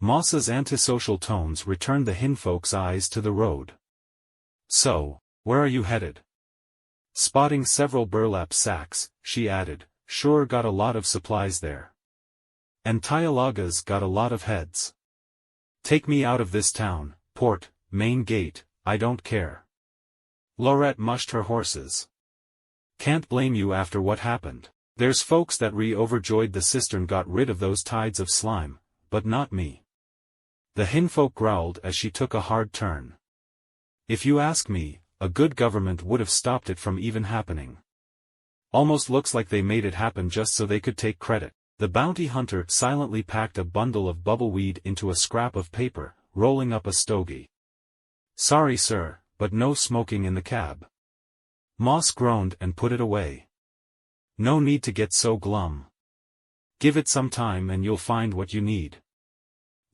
Moss's antisocial tones returned the hinfolk's eyes to the road. So, where are you headed? Spotting several burlap sacks, she added, sure got a lot of supplies there. And Tyalaga's got a lot of heads. Take me out of this town, port, main gate, I don't care. Laurette mushed her horses. Can't blame you after what happened. There's folks that overjoyed the cistern got rid of those tides of slime, but not me. The hinfolk growled as she took a hard turn. If you ask me, a good government would have stopped it from even happening. Almost looks like they made it happen just so they could take credit. The bounty hunter silently packed a bundle of bubbleweed into a scrap of paper, rolling up a stogie. "Sorry sir, but no smoking in the cab." Moss groaned and put it away. "No need to get so glum. Give it some time and you'll find what you need."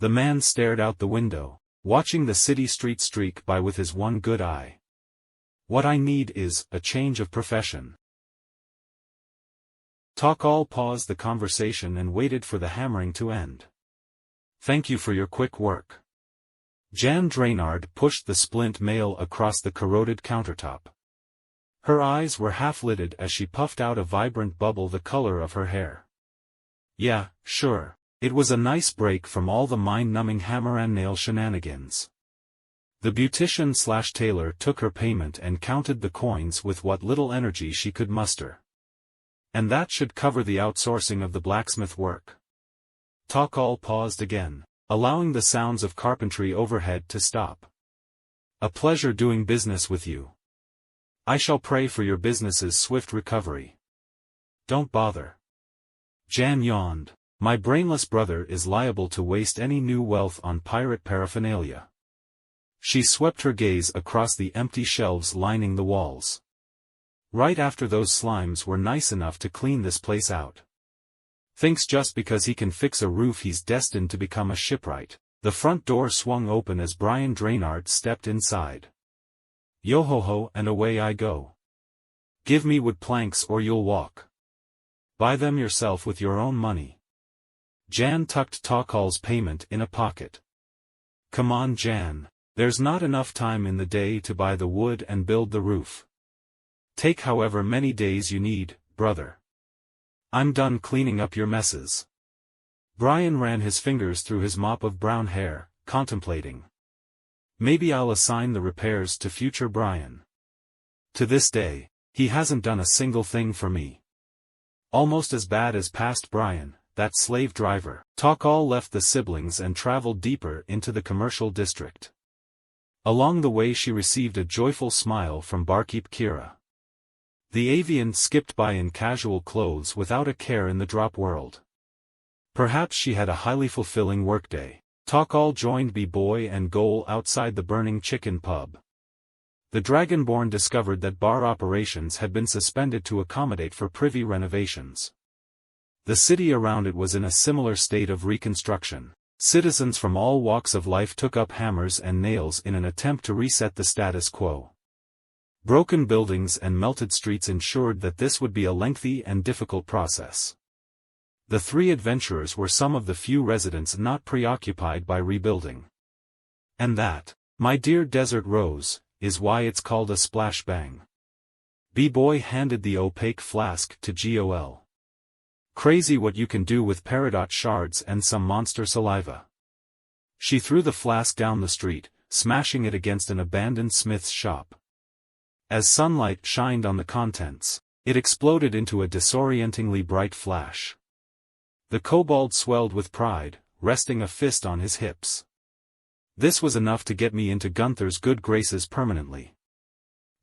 The man stared out the window, watching the city street streak by with his one good eye. "What I need is a change of profession." Takal paused the conversation and waited for the hammering to end. "Thank you for your quick work." Jan Draynard pushed the splint mail across the corroded countertop. Her eyes were half-lidded as she puffed out a vibrant bubble the color of her hair. "Yeah, sure. It was a nice break from all the mind-numbing hammer-and-nail shenanigans." The beautician/tailor took her payment and counted the coins with what little energy she could muster. "And that should cover the outsourcing of the blacksmith work." Takal paused again, allowing the sounds of carpentry overhead to stop. "A pleasure doing business with you. I shall pray for your business's swift recovery." "Don't bother." Jan yawned. "My brainless brother is liable to waste any new wealth on pirate paraphernalia." She swept her gaze across the empty shelves lining the walls. "Right after those slimes were nice enough to clean this place out. Thinks just because he can fix a roof he's destined to become a shipwright." The front door swung open as Brian Draynard stepped inside. "Yo-ho-ho, and away I go. Give me wood planks or you'll walk. Buy them yourself with your own money." Jan tucked Takal's payment in a pocket. "Come on Jan, there's not enough time in the day to buy the wood and build the roof. Take however many days you need, brother. I'm done cleaning up your messes." Brian ran his fingers through his mop of brown hair, contemplating. "Maybe I'll assign the repairs to future Brian. To this day, he hasn't done a single thing for me. Almost as bad as past Brian, that slave driver." Takal left the siblings and traveled deeper into the commercial district. Along the way she received a joyful smile from barkeep Kira. The avian skipped by in casual clothes without a care in the drop world. Perhaps she had a highly fulfilling workday. Takal joined B-Boy and Goal outside the burning chicken pub. The Dragonborn discovered that bar operations had been suspended to accommodate for privy renovations. The city around it was in a similar state of reconstruction. Citizens from all walks of life took up hammers and nails in an attempt to reset the status quo. Broken buildings and melted streets ensured that this would be a lengthy and difficult process. The three adventurers were some of the few residents not preoccupied by rebuilding. "And that, my dear Desert Rose, is why it's called a splash bang." B-Boy handed the opaque flask to Gol. "Crazy what you can do with peridot shards and some monster saliva." She threw the flask down the street, smashing it against an abandoned smith's shop. As sunlight shined on the contents, it exploded into a disorientingly bright flash. The kobold swelled with pride, resting a fist on his hips. "This was enough to get me into Gunther's good graces permanently."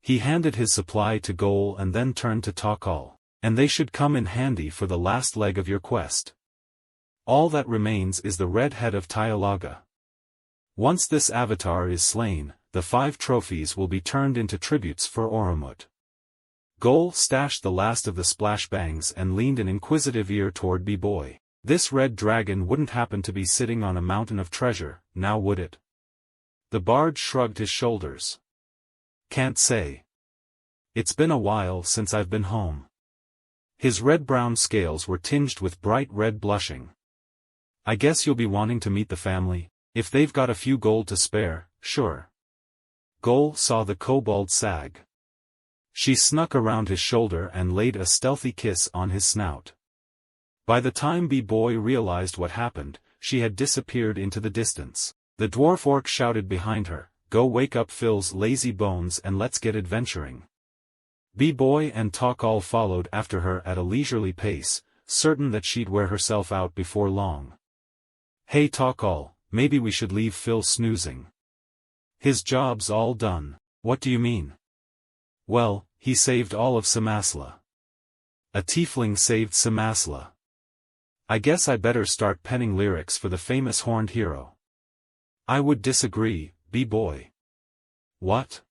He handed his supply to Goal and then turned to Takal. "And they should come in handy for the last leg of your quest. All that remains is the red head of Tyalaga. Once this avatar is slain, the 5 trophies will be turned into tributes for Oromut." Goal stashed the last of the splashbangs and leaned an inquisitive ear toward B-Boy. "This red dragon wouldn't happen to be sitting on a mountain of treasure, now would it?" The bard shrugged his shoulders. "Can't say. It's been a while since I've been home." His red-brown scales were tinged with bright red blushing. "I guess you'll be wanting to meet the family, if they've got a few gold to spare, sure." Goal saw the kobold sag. She snuck around his shoulder and laid a stealthy kiss on his snout. By the time B-Boy realized what happened, she had disappeared into the distance. The dwarf orc shouted behind her, "Go wake up Phil's lazy bones and let's get adventuring." B-Boy and Takal followed after her at a leisurely pace, certain that she'd wear herself out before long. "Hey Takal, maybe we should leave Phil snoozing. His job's all done." "What do you mean?" "Well, he saved all of Cimasla. A tiefling saved Cimasla. I guess I better start penning lyrics for the famous horned hero. I would disagree, B-boy. What?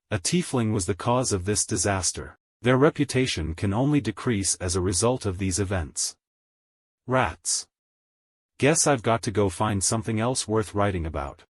A tiefling was the cause of this disaster. Their reputation can only decrease as a result of these events. Rats. Guess I've got to go find something else worth writing about.